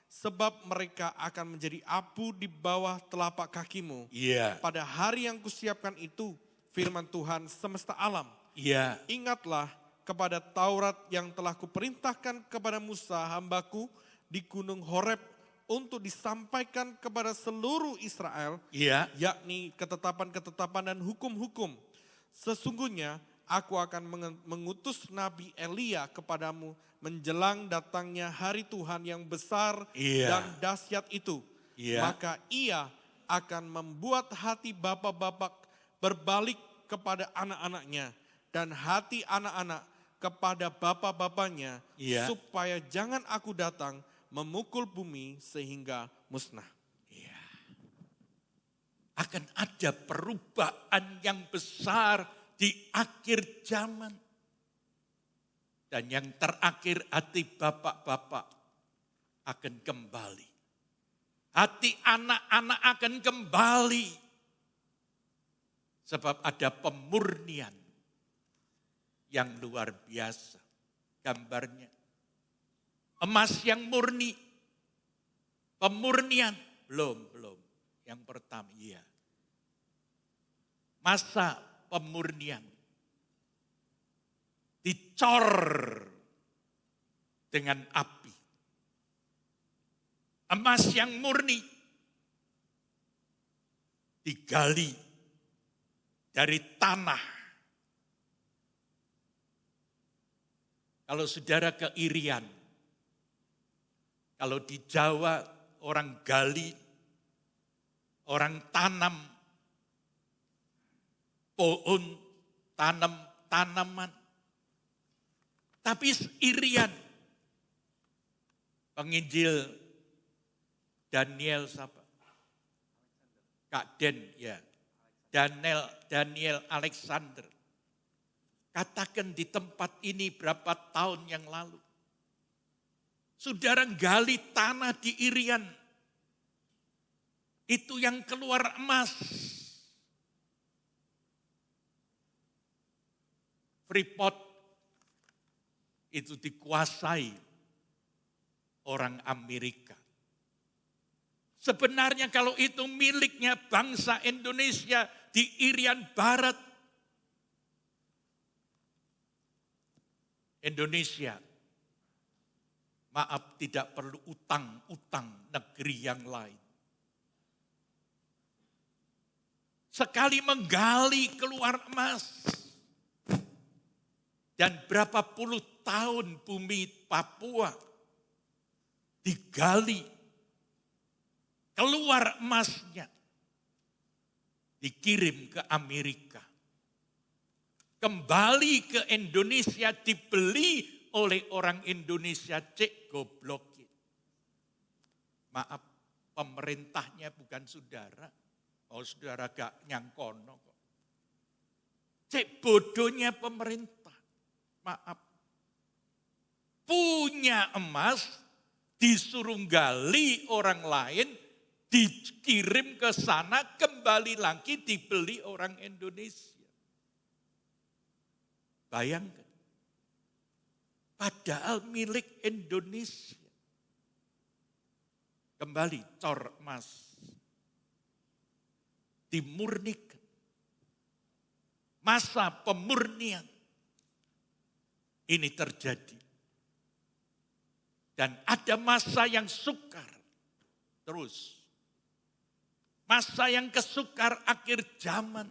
sebab mereka akan menjadi abu di bawah telapak kakimu. iya, Pada hari yang kusiapkan itu, firman Tuhan semesta alam, iya, ingatlah kepada Taurat yang telah kuperintahkan kepada Musa hambaku di gunung Horeb untuk disampaikan kepada seluruh Israel, iya, yakni ketetapan-ketetapan dan hukum-hukum. Sesungguhnya aku akan mengutus Nabi Elia kepadamu menjelang datangnya hari Tuhan yang besar Iya. dan dahsyat itu. Iya. Maka ia akan membuat hati bapak-bapak berbalik kepada anak-anaknya dan hati anak-anak kepada bapak-bapaknya, Iya. supaya jangan aku datang memukul bumi sehingga musnah. akan ada perubahan yang besar di akhir zaman. Dan yang terakhir, hati bapak-bapak akan kembali. Hati anak-anak akan kembali. Sebab ada pemurnian yang luar biasa. Gambarnya, emas yang murni, pemurnian, belum. Yang pertama, iya. Masa pemurnian dicor dengan api. Emas yang murni digali dari tanah. Kalau saudara ke Irian, kalau di Jawa orang gali, orang tanam pohon, tanam tanaman. Tapi Irian, penginjil Daniel siapa? Kak Den ya. Daniel Alexander. Katakan di tempat ini berapa tahun yang lalu. Saudara gali tanah di Irian. Itu yang keluar emas. Freeport itu dikuasai orang Amerika. Sebenarnya kalau itu miliknya bangsa Indonesia di Irian Barat, Indonesia, maaf, tidak perlu utang negeri yang lain. Sekali menggali keluar emas. Dan berapa puluh tahun bumi Papua digali, keluar emasnya, dikirim ke Amerika. Kembali ke Indonesia dibeli oleh orang Indonesia, cek goblokin. Maaf, pemerintahnya bukan saudara. Oh, saudara gak nyangkono kok. Cek bodohnya pemerintah. Maaf. Punya emas, disuruh gali orang lain, dikirim ke sana, kembali lagi dibeli orang Indonesia. Bayangkan. Padahal milik Indonesia. Kembali cor emas. Dimurnikan. Masa pemurnian ini terjadi. Dan ada masa yang sukar. Terus. Masa yang kesukar akhir zaman.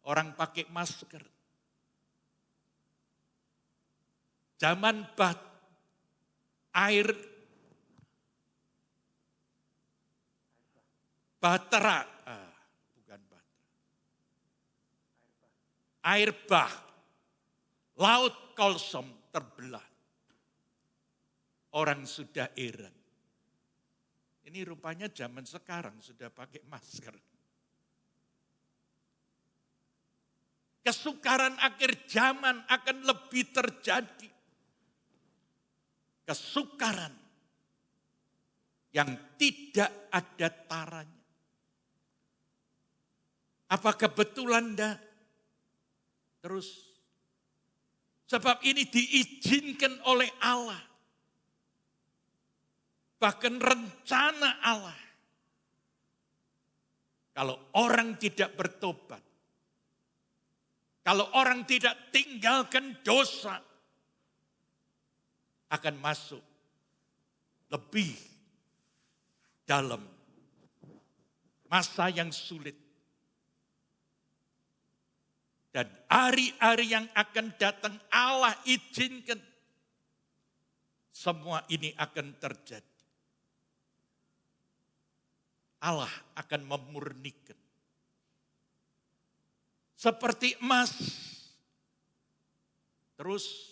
Orang pakai masker. Zaman air batera, bukan batera. Air bah, laut Kolsom terbelah. Orang sudah heran. Ini rupanya zaman sekarang sudah pakai masker. Kesukaran akhir zaman akan lebih terjadi. Kesukaran yang tidak ada taranya. Apa kebetulan enggak? Terus, sebab ini diizinkan oleh Allah. Bahkan rencana Allah. Kalau orang tidak bertobat, kalau orang tidak tinggalkan dosa, akan masuk lebih dalam masa yang sulit. Dan hari-hari yang akan datang Allah izinkan semua ini akan terjadi. Allah akan memurnikan. Seperti emas. Terus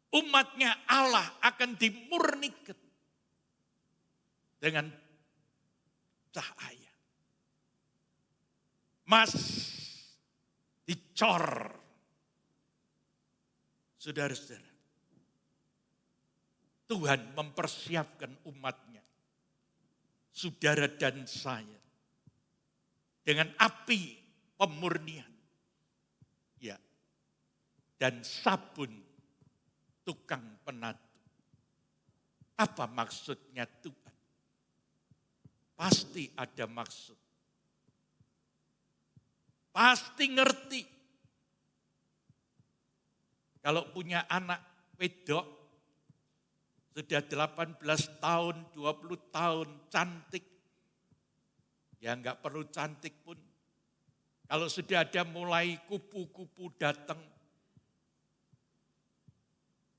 umatnya Allah akan dimurnikan dengan cahaya. Emas dicor. Saudara-saudara, Tuhan mempersiapkan umatnya, saudara dan saya, dengan api pemurnian. Ya, dan sabun tukang penatu. Apa maksudnya Tuhan? Pasti ada maksud. Pasti ngerti. Kalau punya anak wedok, sudah 18 tahun, 20 tahun, cantik. Ya enggak perlu cantik pun. Kalau sudah ada mulai kupu-kupu datang,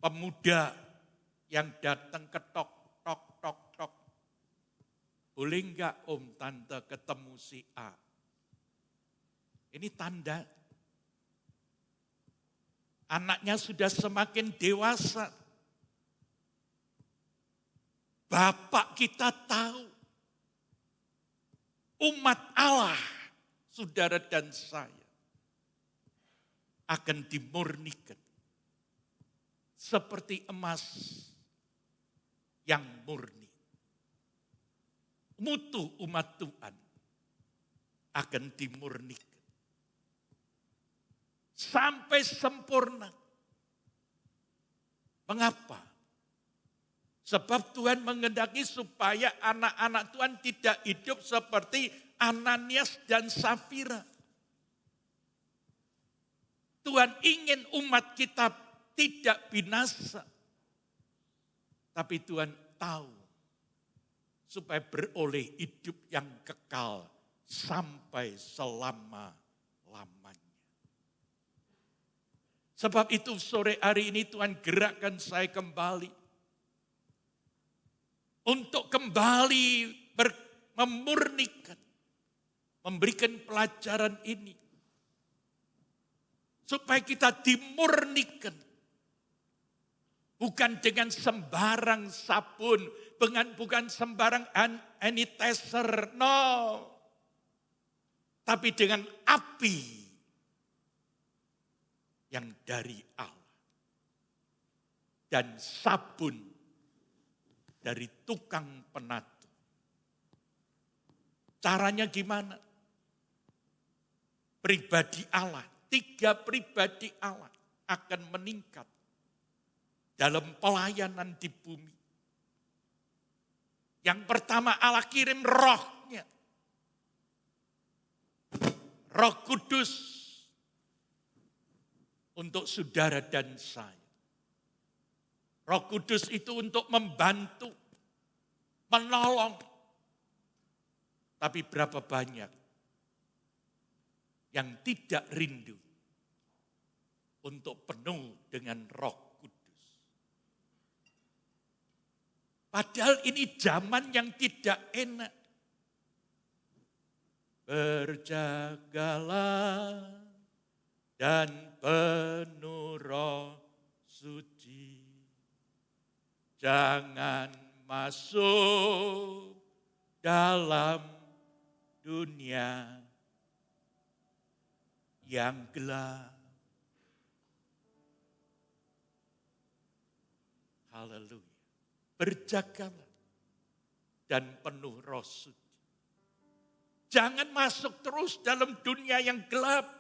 pemuda yang datang ketok, tok, tok, tok. Boleh enggak om tante ketemu si A? Ini tanda. Anaknya sudah semakin dewasa. Bapak kita tahu. Umat Allah, saudara dan saya, akan dimurnikan. Seperti emas yang murni. Mutu umat Tuhan akan dimurnikan. Sampai sempurna. Mengapa? Sebab Tuhan menghendaki supaya anak-anak Tuhan tidak hidup seperti Ananias dan Safira. Tuhan ingin umat kita tidak binasa. Tapi Tuhan tahu supaya beroleh hidup yang kekal sampai selama-lamanya. Sebab itu sore hari ini Tuhan gerakkan saya kembali untuk kembali memurnikan, memberikan pelajaran ini. Supaya kita dimurnikan. Bukan dengan sembarang sabun, bukan sembarang sanitizer, no. Tapi dengan api yang dari Allah. Dan sabun dari tukang penatu. Caranya gimana? Pribadi Allah, 3 pribadi Allah akan meningkat dalam pelayanan di bumi. Yang pertama Allah kirim rohnya. Roh Kudus untuk saudara dan saya. Roh Kudus itu untuk membantu, menolong. Tapi berapa banyak yang tidak rindu untuk penuh dengan Roh Kudus. Padahal ini zaman yang tidak enak. Berjagalah dan penuh Roh Suci. Jangan masuk dalam dunia yang gelap. Haleluya. Berjagalah dan penuh Roh Suci. Jangan masuk terus dalam dunia yang gelap.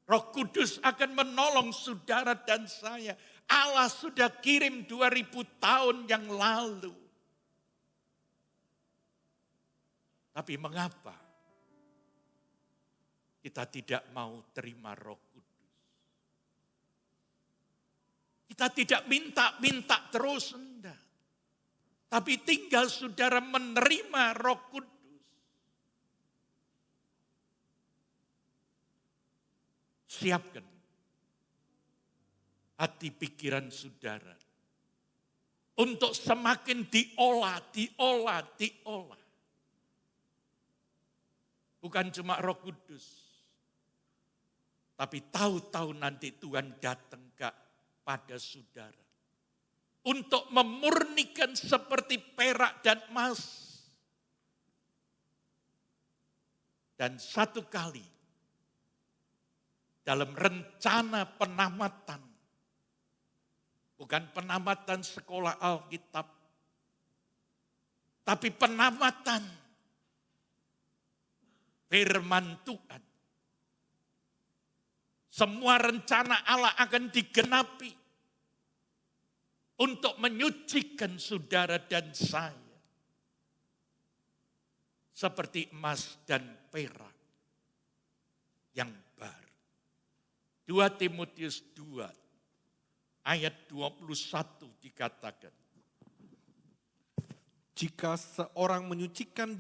Roh Kudus akan menolong saudara dan saya. Allah sudah kirim 2000 tahun yang lalu. Tapi mengapa kita tidak mau terima Roh Kudus? Kita tidak minta-minta terus, enggak. Tapi tinggal saudara menerima Roh Kudus. Siapkan hati pikiran saudara untuk semakin diolah. Bukan cuma Roh Kudus, tapi tahu-tahu nanti Tuhan datang pada saudara untuk memurnikan seperti perak dan emas. Dan satu kali dalam rencana penamatan, bukan penamatan sekolah Alkitab, tapi penamatan firman Tuhan. Semua rencana Allah akan digenapi untuk menyucikan saudara dan saya. Seperti emas dan perak yang baru. 2 Timotius 2 ayat 21 dikatakan. Jika seorang menyucikan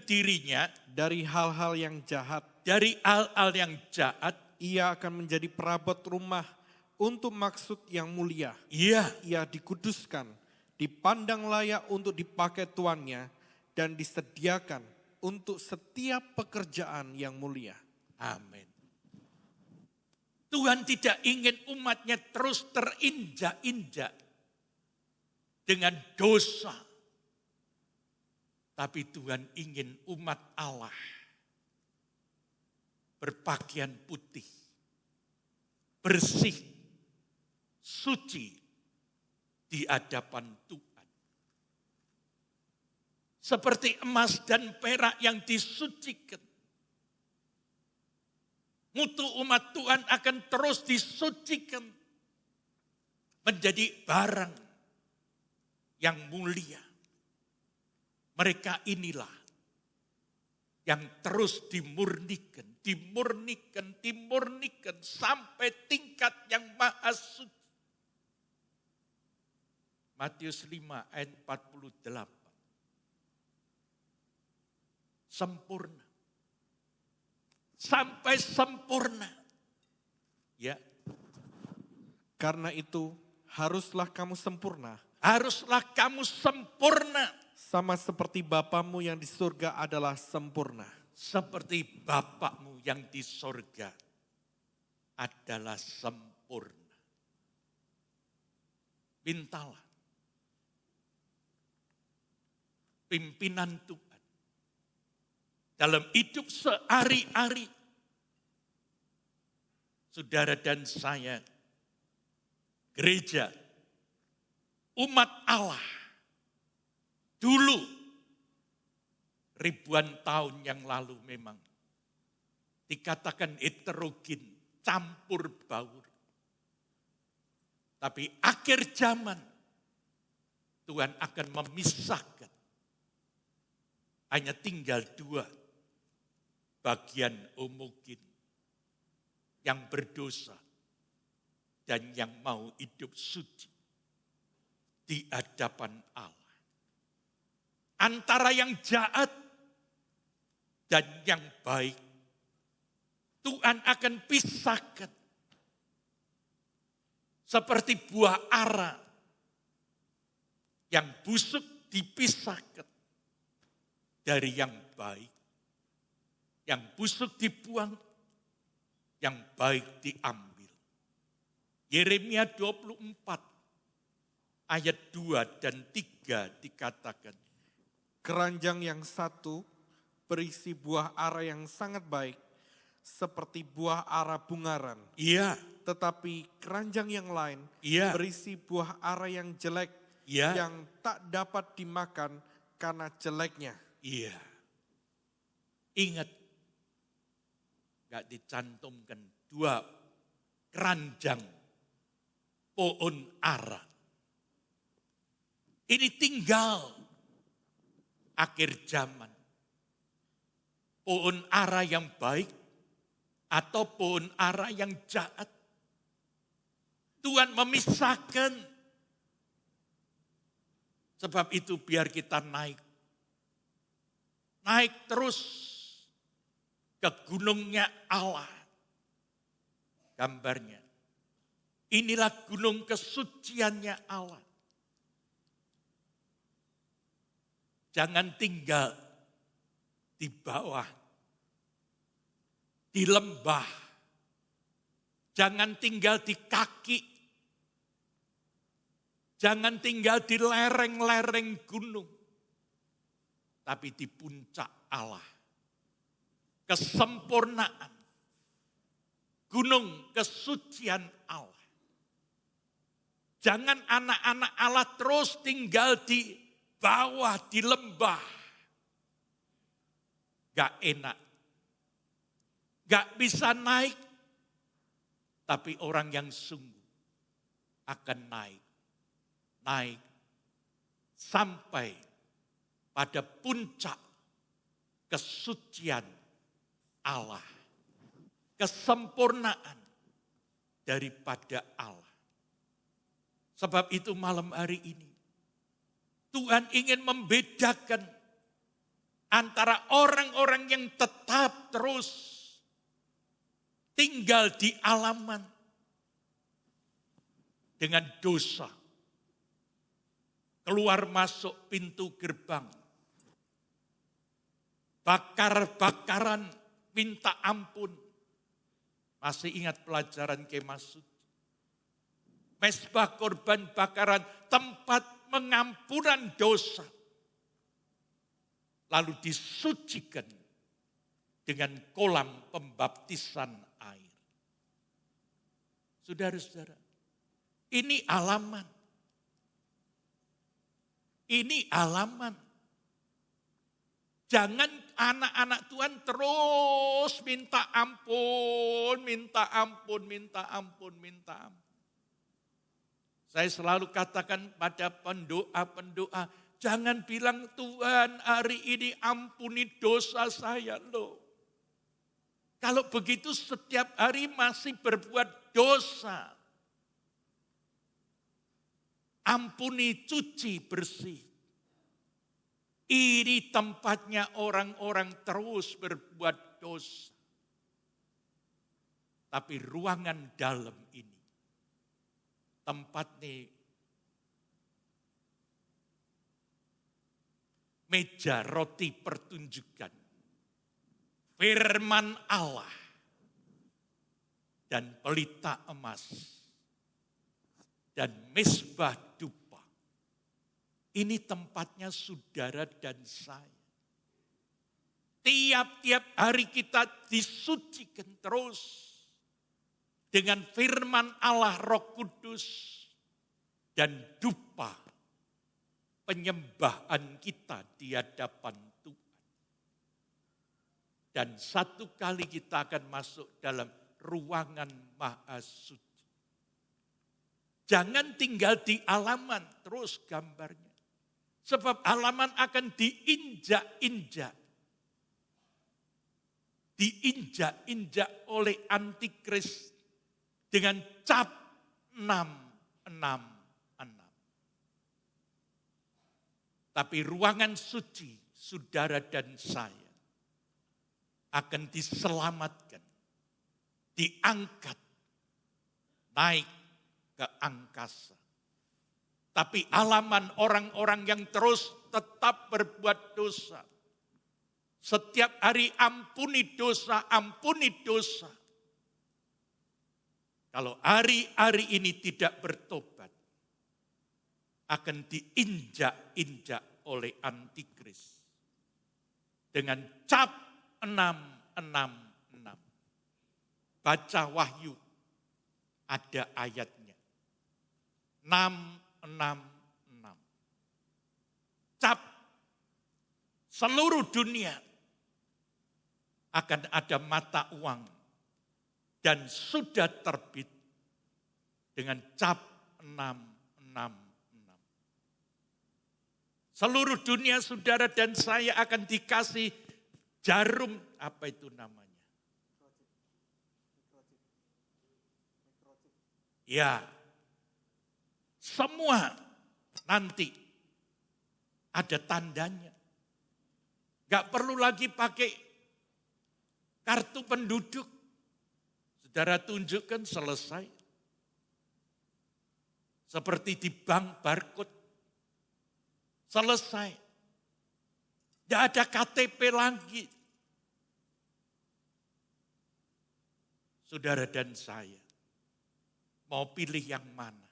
dirinya dari hal-hal yang jahat, ia akan menjadi perabot rumah untuk maksud yang mulia. Ia dikuduskan, dipandang layak untuk dipakai tuannya, dan disediakan untuk setiap pekerjaan yang mulia. Amin. Tuhan tidak ingin umatnya terus terinjak-injak dengan dosa. Tapi Tuhan ingin umat Allah berpakaian putih, bersih, suci di hadapan Tuhan. Seperti emas dan perak yang disucikan. Mutu umat Tuhan akan terus disucikan menjadi barang yang mulia. Mereka inilah yang terus dimurnikan sampai tingkat yang maha suci. Matius 5 ayat 48. Sempurna. Sampai sempurna. Ya. Karena itu haruslah kamu sempurna. Haruslah kamu sempurna. Sama seperti Bapamu yang di surga adalah sempurna. Seperti Bapakmu yang di surga adalah sempurna. Mintalah pimpinan Tuhan dalam hidup sehari-hari. Saudara dan saya, gereja, umat Allah, dulu ribuan tahun yang lalu memang dikatakan heterogen, campur baur. Tapi akhir zaman Tuhan akan memisahkan. Hanya tinggal dua bagian homogen, yang berdosa dan yang mau hidup suci di hadapan Allah. Antara yang jahat dan yang baik, Tuhan akan pisahkan. Seperti buah ara yang busuk dipisahkan dari yang baik. Yang busuk dibuang, yang baik diambil. Yeremia 24 ayat 2 dan 3 dikatakan, Keranjang yang satu berisi buah ara yang sangat baik, seperti buah ara bungaran. Iya. Tetapi keranjang yang lain berisi buah ara yang jelek, yang tak dapat dimakan karena jeleknya. Iya. Ingat, gak dicantumkan dua keranjang pohon ara. Ini tinggal akhir zaman. Pohon ara yang baik atau pohon ara yang jahat. Tuhan memisahkan. Sebab itu biar kita naik. Naik terus ke gunungnya Allah. Gambarnya. Inilah gunung kesuciannya Allah. Jangan tinggal di bawah, di lembah. Jangan tinggal di kaki. Jangan tinggal di lereng-lereng gunung. Tapi di puncak Allah. Kesempurnaan. Gunung kesucian Allah. Jangan anak-anak Allah terus tinggal di bawah, di lembah. Gak enak. Gak bisa naik. Tapi orang yang sungguh akan naik. Naik sampai pada puncak kesucian Allah. Kesempurnaan daripada Allah. Sebab itu malam hari ini Tuhan ingin membedakan antara orang-orang yang tetap terus tinggal di alaman dengan dosa. Keluar masuk pintu gerbang. Bakar-bakaran minta ampun. Masih ingat pelajaran Kemah Suci. Mezbah korban bakaran, tempat pengampunan dosa. Lalu disucikan dengan kolam pembaptisan air. Saudara-saudara, ini alaman. Ini alaman. Jangan anak-anak Tuhan terus minta ampun, minta ampun, minta ampun, minta ampun. Saya selalu katakan pada pendoa-pendoa, jangan bilang Tuhan hari ini ampuni dosa saya loh. Kalau begitu setiap hari masih berbuat dosa. Ampuni, cuci, bersih. Ini tempatnya orang-orang terus berbuat dosa. Tapi ruangan dalam ini, tempatnya meja roti pertunjukan, firman Allah, dan pelita emas, dan mezbah dupa. Ini tempatnya saudara dan saya. Tiap-tiap hari kita disucikan terus dengan firman Allah Roh Kudus dan dupa penyembahan kita di hadapan Tuhan. Dan satu kali kita akan masuk dalam ruangan Maha Suci. Jangan tinggal di halaman terus gambarnya. Sebab halaman akan diinjak-injak. Diinjak-injak oleh antikris dengan cap 666. Tapi ruangan suci, saudara dan saya, akan diselamatkan, diangkat, naik ke angkasa. Tapi halaman orang-orang yang terus tetap berbuat dosa. Setiap hari ampuni dosa, ampuni dosa. Kalau hari-hari ini tidak bertobat, akan diinjak-injak oleh antikris. Dengan cap 666. Baca Wahyu, ada ayatnya. 666. Cap seluruh dunia akan ada mata uang dan sudah terbit dengan cap 666. Seluruh dunia saudara dan saya akan dikasih jarum, apa itu namanya? Ya, semua nanti ada tandanya. Gak perlu lagi pakai kartu penduduk. Saudara tunjukkan selesai. Seperti di bank barcode. Selesai. Gak ada KTP lagi. Saudara dan saya mau pilih yang mana?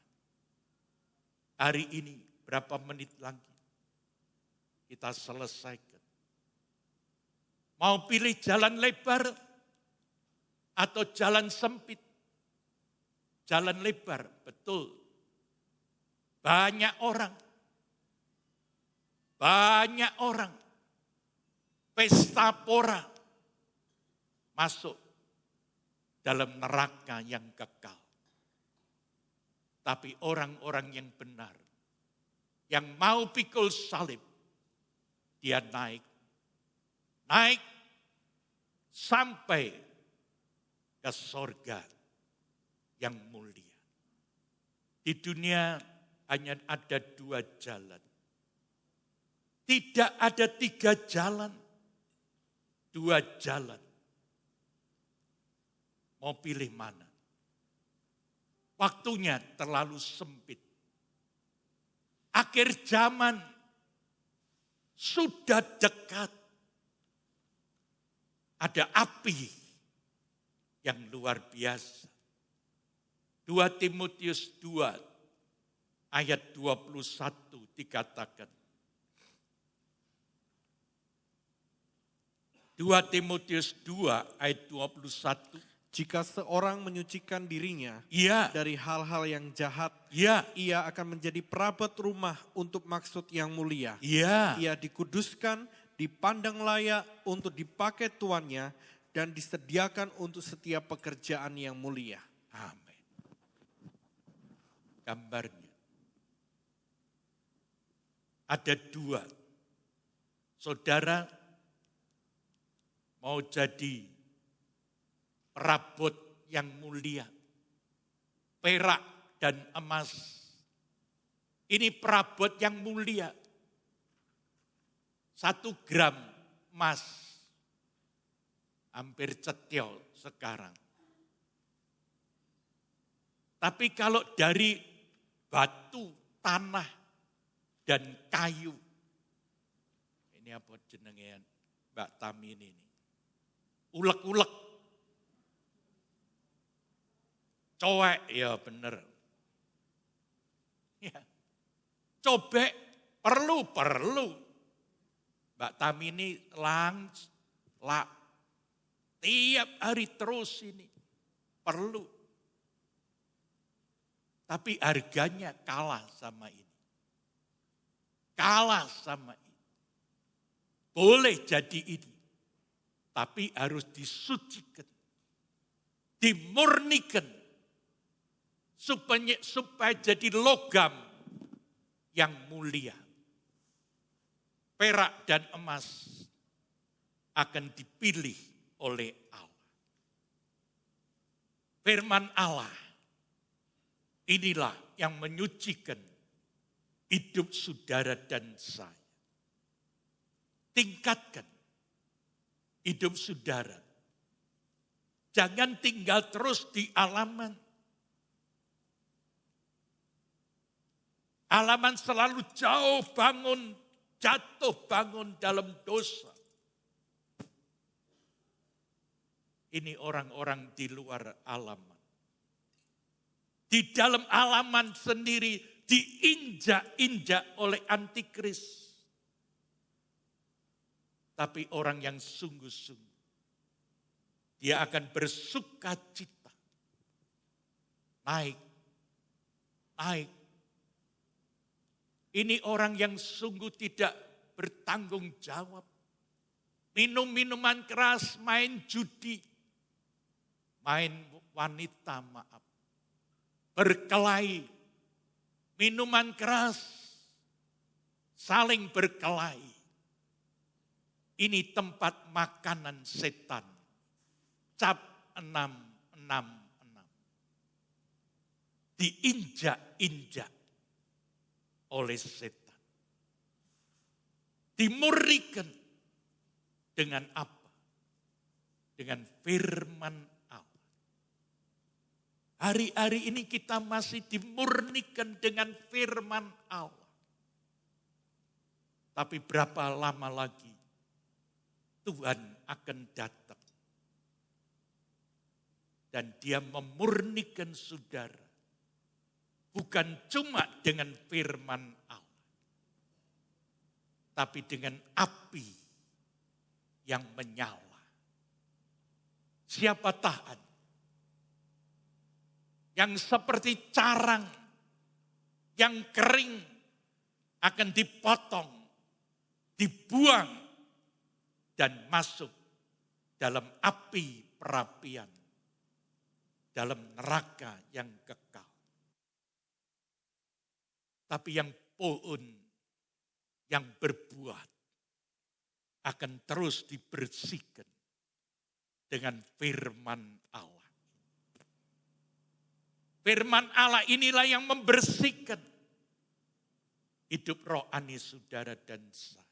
Hari ini berapa menit lagi kita selesaikan. Mau pilih jalan lebar atau jalan sempit? Jalan lebar, betul. Banyak orang pesta pora masuk dalam neraka yang kekal. Tapi orang-orang yang benar, yang mau pikul salib, dia naik sampai ke sorga yang mulia. Di dunia hanya ada 2 jalan. Tidak ada 3 jalan, 2 jalan. Mau pilih mana? Waktunya terlalu sempit. Akhir zaman sudah dekat. Ada api yang luar biasa. 2 Timotius 2 ayat 21 dikatakan. 2 Timotius 2 ayat 21. Jika seorang menyucikan dirinya dari hal-hal yang jahat, ia akan menjadi perabot rumah untuk maksud yang mulia. Ia dikuduskan, dipandang layak untuk dipakai tuannya, dan disediakan untuk setiap pekerjaan yang mulia. Amin. Gambarnya, ada dua. Saudara mau jadi perabot yang mulia, perak dan emas. Ini perabot yang mulia. 1 gram emas hampir cetil sekarang. Tapi kalau dari batu, tanah, dan kayu, ini apa jenenge Mbak Tami ini? Ulek-ulek. Cowek, ya bener. Ya. Cobek, perlu. Mbak Tami ini tiap hari terus ini. Perlu. Tapi harganya kalah sama ini. Kalah sama ini. Boleh jadi ini. Tapi harus disucikan. Dimurnikan. Supaya jadi logam yang mulia. Perak dan emas akan dipilih oleh Allah. Firman Allah inilah yang menyucikan hidup saudara dan saya. Tingkatkan hidup saudara. Jangan tinggal terus di halaman. Halaman selalu jauh bangun, jatuh bangun dalam dosa. Ini orang-orang di luar halaman. Di dalam halaman sendiri diinjak-injak oleh antikris. Tapi orang yang sungguh-sungguh, dia akan bersuka cita. Naik. Ini orang yang sungguh tidak bertanggung jawab. Minum minuman keras, main judi, main wanita, berkelahi, minuman keras, saling berkelahi. Ini tempat makanan setan. Cap 666. Diinjak-injak oleh setan. Dimurnikan dengan apa? Dengan firman Allah. Hari-hari ini kita masih dimurnikan dengan firman Allah. Tapi berapa lama lagi Tuhan akan datang. Dan dia memurnikan saudara. Bukan cuma dengan firman Allah. Tapi dengan api yang menyala. Siapa tahan? Yang seperti carang, yang kering, akan dipotong, dibuang, dan masuk dalam api perapian, dalam neraka yang kekal. Tapi yang pohon, yang berbuah, akan terus dibersihkan dengan firman Allah. Firman Allah inilah yang membersihkan hidup rohani saudara dan saya.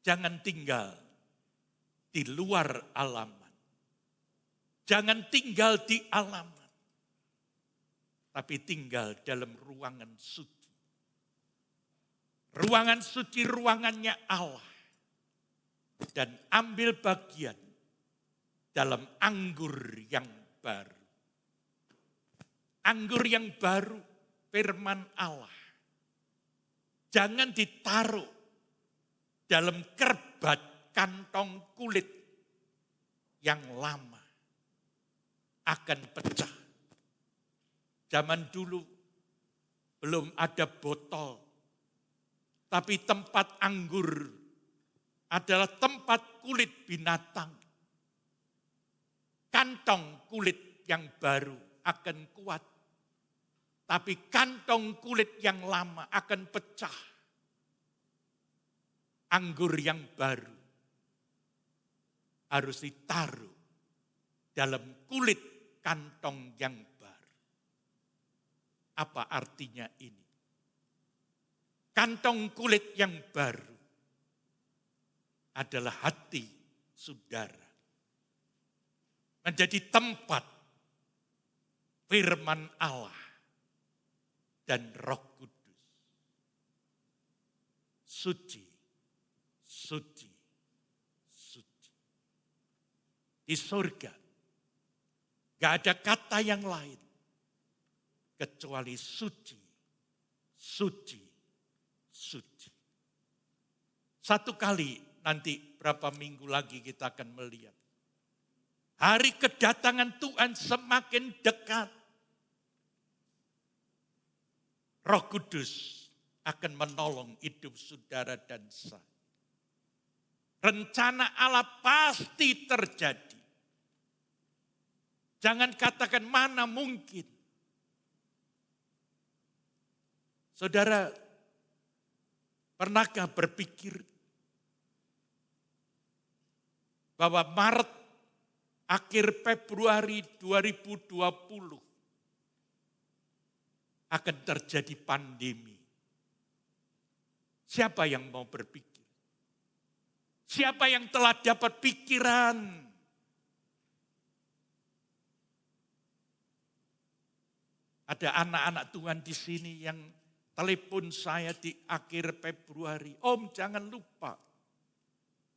Jangan tinggal di luar halaman. Jangan tinggal di halaman. Tapi tinggal dalam ruangan suci. Ruangan suci ruangannya Allah. Dan ambil bagian dalam anggur yang baru. Anggur yang baru, firman Allah. Jangan ditaruh dalam kerbat kantong kulit yang lama. Akan pecah. Zaman dulu belum ada botol. Tapi tempat anggur adalah tempat kulit binatang. Kantong kulit yang baru akan kuat. Tapi kantong kulit yang lama akan pecah. Anggur yang baru harus ditaruh dalam kulit kantong yang baru. Apa artinya ini? Kantong kulit yang baru adalah hati saudara. Menjadi tempat firman Allah dan Roh Kudus. Suci, suci, suci. Di surga, gak ada kata yang lain kecuali suci, suci, suci. Satu kali nanti berapa minggu lagi kita akan melihat. Hari kedatangan Tuhan semakin dekat. Roh Kudus akan menolong hidup saudara dan saya. Rencana Allah pasti terjadi. Jangan katakan mana mungkin. Saudara, pernahkah berpikir bahwa Maret akhir Februari 2020 akan terjadi pandemi? Siapa yang mau berpikir? Siapa yang telah dapat pikiran? Ada anak-anak Tuhan di sini yang telepon saya di akhir Februari. Om, jangan lupa.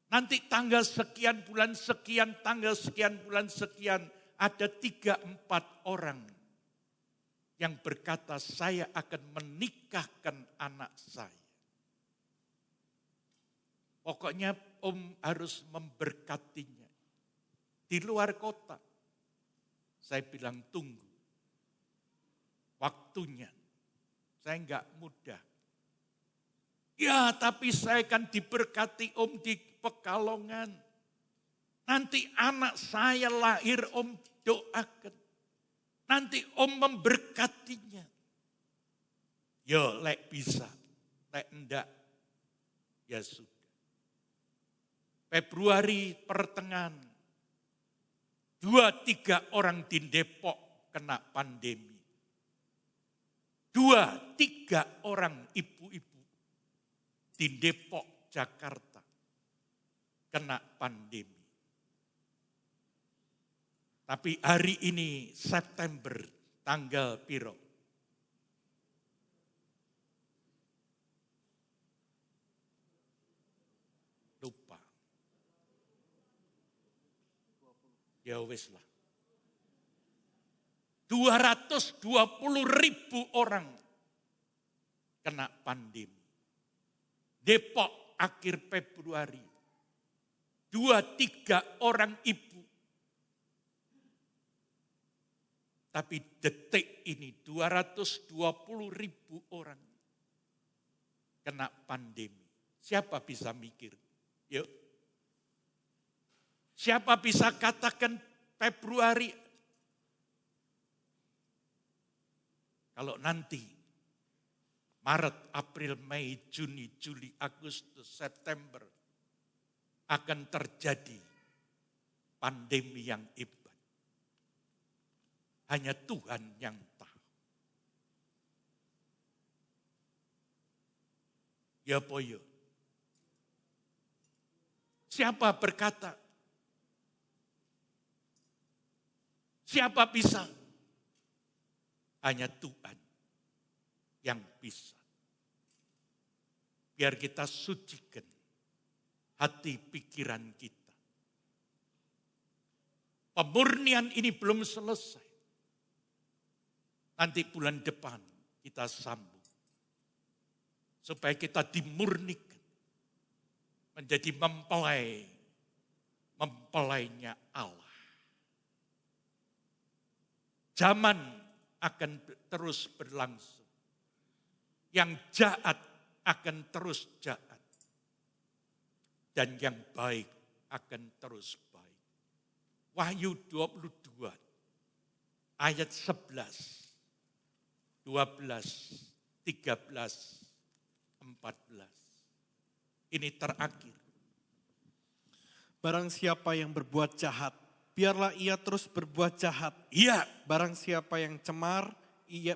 Nanti tanggal sekian bulan sekian, tanggal sekian bulan sekian, ada 3-4 orang yang berkata saya akan menikahkan anak saya. Pokoknya Om harus memberkatinya. Di luar kota. Saya bilang tunggu. Waktunya. Saya enggak mudah. Ya tapi saya akan diberkati Om di Pekalongan. Nanti anak saya lahir Om doakan. Nanti Om memberkatinya. Yo lek bisa, lek enggak, ya sudah. Februari pertengahan, 2-3 orang di Depok kena pandemi. 2-3 orang ibu-ibu di Depok, Jakarta kena pandemi. Tapi hari ini September tanggal piro? Lupa. Ya wis lah. 220.000 orang kena pandemi. Depok akhir Februari. 2-3 orang ibu. Tapi detik ini 220.000 orang kena pandemi. Siapa bisa mikir? Yuk. Siapa bisa katakan Februari? Kalau nanti Maret, April, Mei, Juni, Juli, Agustus, September akan terjadi pandemi yang hebat. Hanya Tuhan yang tahu. Ya poyo. Siapa berkata? Siapa bisa? Hanya Tuhan yang bisa. Biar kita sucikan hati pikiran kita. Pemurnian ini belum selesai. Nanti bulan depan kita sambung. Supaya kita dimurnikan. Menjadi mempelainya Allah. Zaman akan terus berlangsung. Yang jahat akan terus jahat. Dan yang baik akan terus baik. Wahyu 22 ayat 11. 12, 13, 14. Ini terakhir. Barang siapa yang berbuat jahat, biarlah ia terus berbuat jahat. Iya, Barang siapa yang cemar,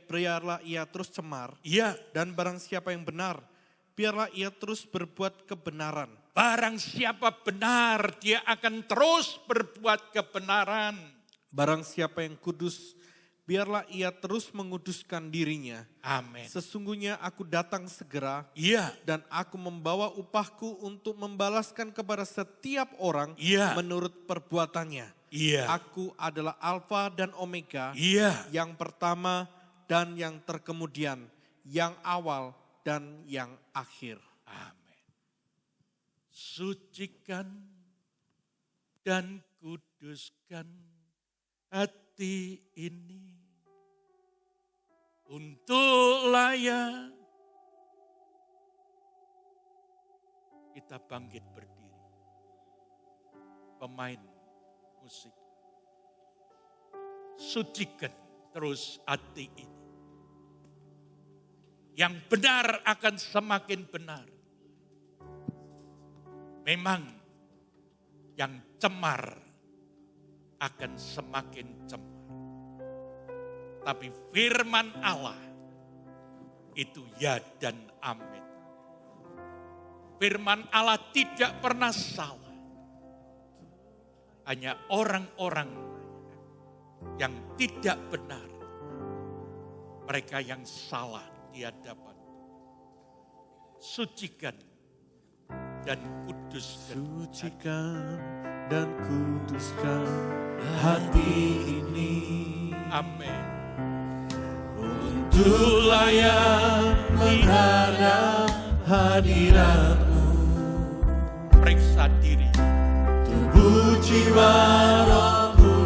biarlah ia terus cemar. iya. Dan barang siapa yang benar, biarlah ia terus berbuat kebenaran. Barang siapa benar, dia akan terus berbuat kebenaran. Barang siapa yang kudus, biarlah ia terus menguduskan dirinya. Amin. Sesungguhnya aku datang segera, Iya, dan aku membawa upahku untuk membalaskan kepada setiap orang Iya. menurut perbuatannya. iya, Aku adalah Alfa dan Omega, iya. yang pertama dan yang terkemudian, yang awal dan yang akhir. Amin. Sucikan dan kuduskan hati ini untuk layak. Kita bangkit berdiri. Pemain musik. Sucikan terus hati ini. Yang benar akan semakin benar. Memang yang cemar akan semakin cemar. Tapi firman Allah itu ya dan amin. Firman Allah tidak pernah salah. Hanya orang-orang yang tidak benar. Mereka yang salah di hadapan. Sucikan dan kuduskan. Sucikan dan kuduskan hati ini. Amin. Untuk layak menghadap hadirat-Mu. Periksa diri. Tubuh jiwa rohku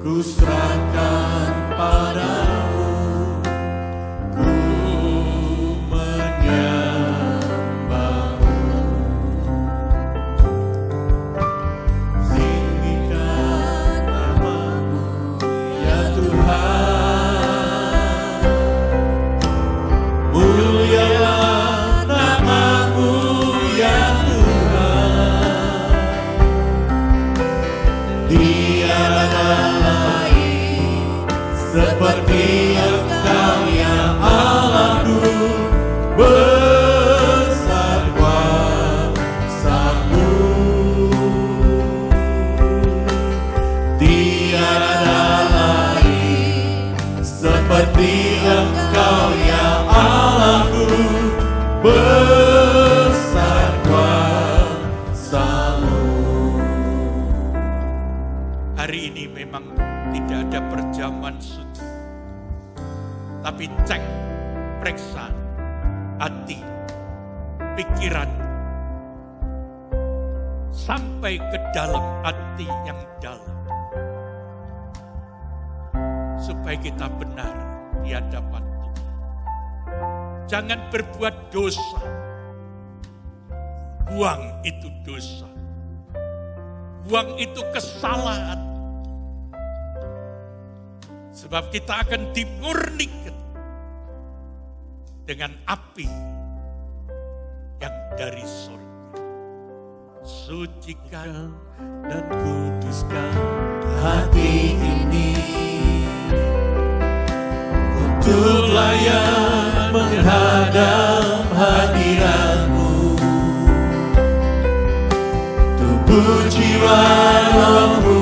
ku serahkan padamu. Ku menyembah-Mu. Tinggikan nama-Mu ya Tuhan. Mulialah nama-Mu ya Tuhan. Tiada lain seperti Engkau ya Allahku. Besar kuasa-Mu. Tiada lain seperti Engkau ya Allahku. Besar kuasa-Mu. Hari ini memang tidak ada perjamuan suci. Tapi cek, periksa hati, pikiran, sampai ke dalam hati yang dalam. Supaya kita benar di hadapan Tuhan. Jangan berbuat dosa. Buang itu dosa. Buang itu kesalahan. Sebab kita akan dimurnikan dengan api yang dari surga. Sucikan Dan kuduskan hati ini untuk layak menghadap hadirat-Mu. Tubuh jiwa rohku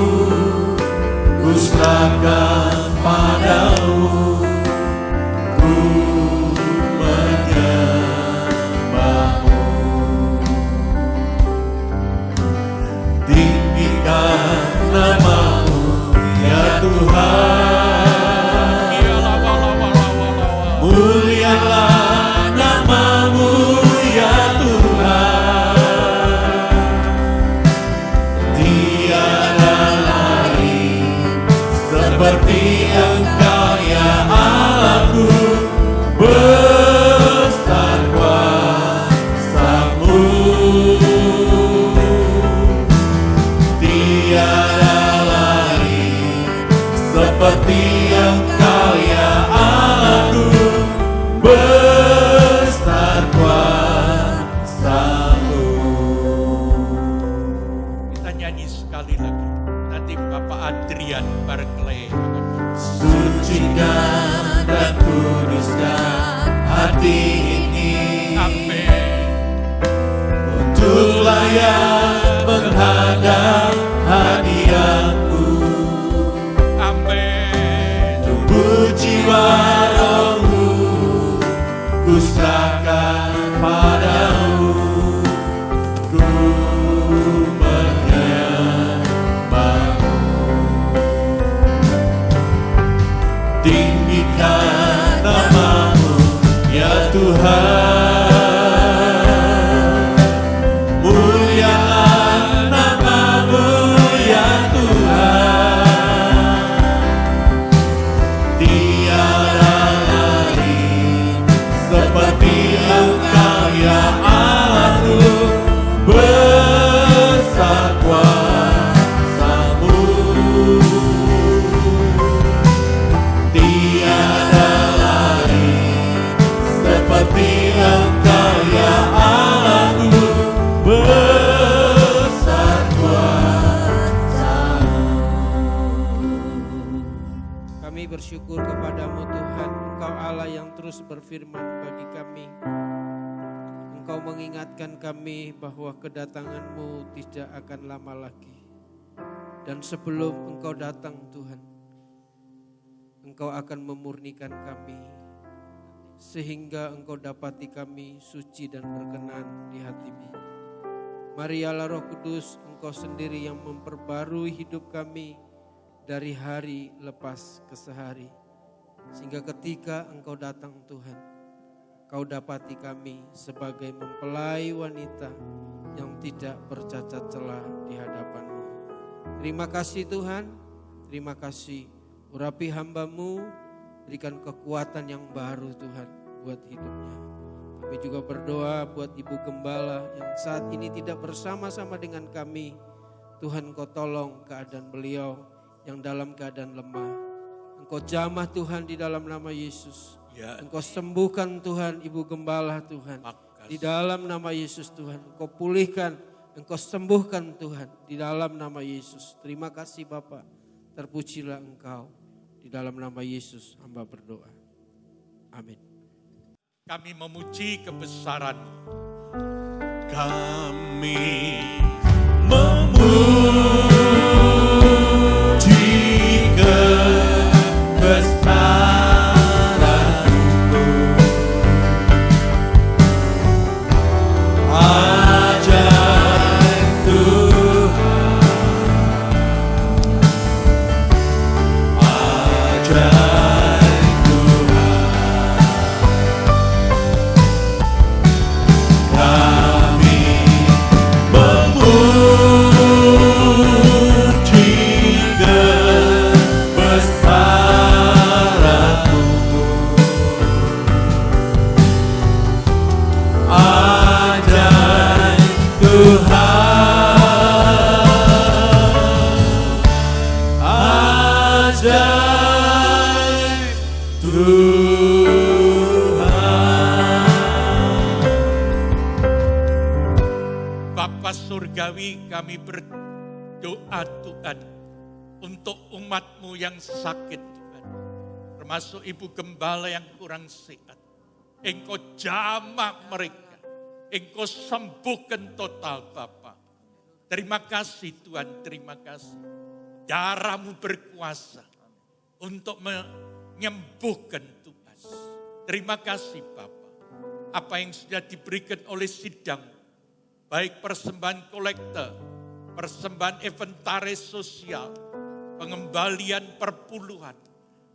ku serahkan padamu. Ku menyembah-Mu. Tinggikan nama-Mu ya Tuhan. Mulialah nama-Mu ya Tuhan. Tiada lain seperti Engkau ya Allahku. Besar kuasa-Mu. Tiada lain seperti Engkau ya Allah. Sucikan dan kuduskan hati ini. Amin. Untuk layak menghadap hadiratmu. Amin. Tubuh jiwa rohku ku serahkan padamu. Ku menyembahmu. Tinggikan namamu ya Tuhan. Muliakan namamu ya Tuhan. Tiada lain seperti Engkau ya Allahku. Besar kuasa-Mu. Tiada lain seperti Engkau ya Allahku. Besar kuasa-Mu. Kami bersyukur kepadamu Tuhan, Engkau Allah yang terus berfirman bagi kami. Engkau mengingatkan kami bahwa kedatangan-Mu tidak akan lama lagi. Dan sebelum Engkau datang Tuhan, Engkau akan memurnikan kami, sehingga Engkau dapati kami suci dan berkenan di hati-Mu. Mari Allah Roh Kudus, Engkau sendiri yang memperbarui hidup kami dari hari lepas ke sehari. Sehingga ketika Engkau datang Tuhan, Kau dapati kami sebagai mempelai wanita yang tidak bercacat celah di hadapan-Mu. Terima kasih Tuhan, terima kasih. Urapi hamba-Mu, berikan kekuatan yang baru Tuhan buat hidupnya. Kami juga berdoa buat Ibu Gembala yang saat ini tidak bersama-sama dengan kami. Tuhan Engkau tolong keadaan beliau yang dalam keadaan lemah. Engkau jamah Tuhan di dalam nama Yesus. Ya. Engkau sembuhkan Tuhan Ibu Gembala Tuhan. Di dalam nama Yesus Tuhan. Engkau pulihkan, Engkau sembuhkan Tuhan di dalam nama Yesus. Terima kasih Bapa. Terpujilah Engkau. Di dalam nama Yesus hamba berdoa. Amin. Kami memuji kebesaran-Mu. Kami memuji kebesaran-Mu. Ajaib Tuhan, ajaib Tuhan. Kami memuji kebesaran-Mu. Ajaib Tuhan, ajaib Tuhan. Bapa Surgawi, kami berdoa Tuhan untuk umat-Mu yang sakit Tuhan. Termasuk Ibu Gembala yang kurang sehat. Engkau jamah mereka. Engkau sembuhkan total Bapa. Terima kasih Tuhan, terima kasih. Darah-Mu berkuasa untuk menyembuhkan Tuhan. Terima kasih Bapa. Apa yang sudah diberikan oleh sidang, baik persembahan kolektor, persembahan inventaris sosial, pengembalian perpuluhan,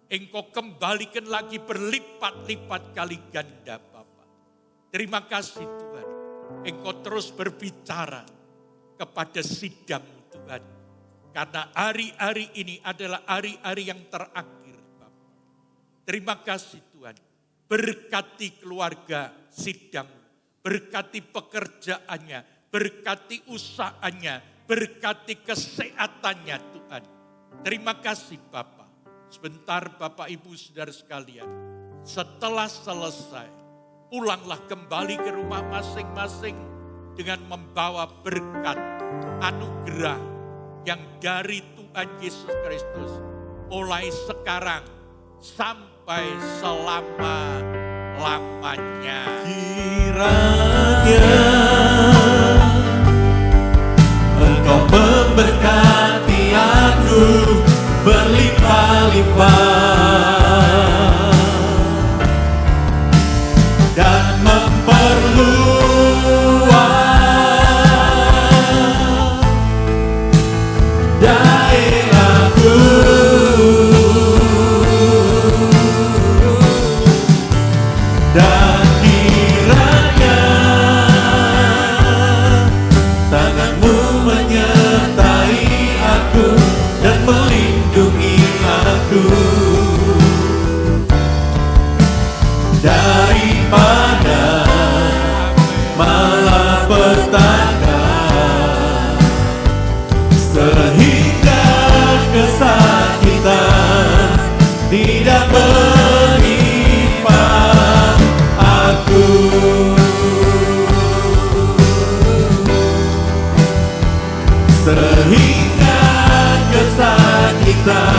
Engkau kembalikan lagi berlipat-lipat kali ganda Bapa. Terima kasih Tuhan. Engkau terus berbicara kepada sidang Tuhan. Karena hari-hari ini adalah hari-hari yang terakhir Bapa. Terima kasih Tuhan. Berkati keluarga sidang. Berkati pekerjaannya. Berkati usahanya. Berkati kesehatannya Tuhan. Terima kasih Bapa. Sebentar Bapak Ibu Saudara sekalian. Setelah selesai, pulanglah kembali ke rumah masing-masing dengan membawa berkat anugerah yang dari Tuhan Yesus Kristus. Mulai sekarang sampai selama-lamanya. Kiranya Engkau memberkati aku berlimpah-limpah dan memperluas daerahku, dan kiranya tangan-Mu menyertai aku dan melindungi aku daripada malapetaka, sehingga kesakitan tidak menimpa aku. Sehingga kesakitan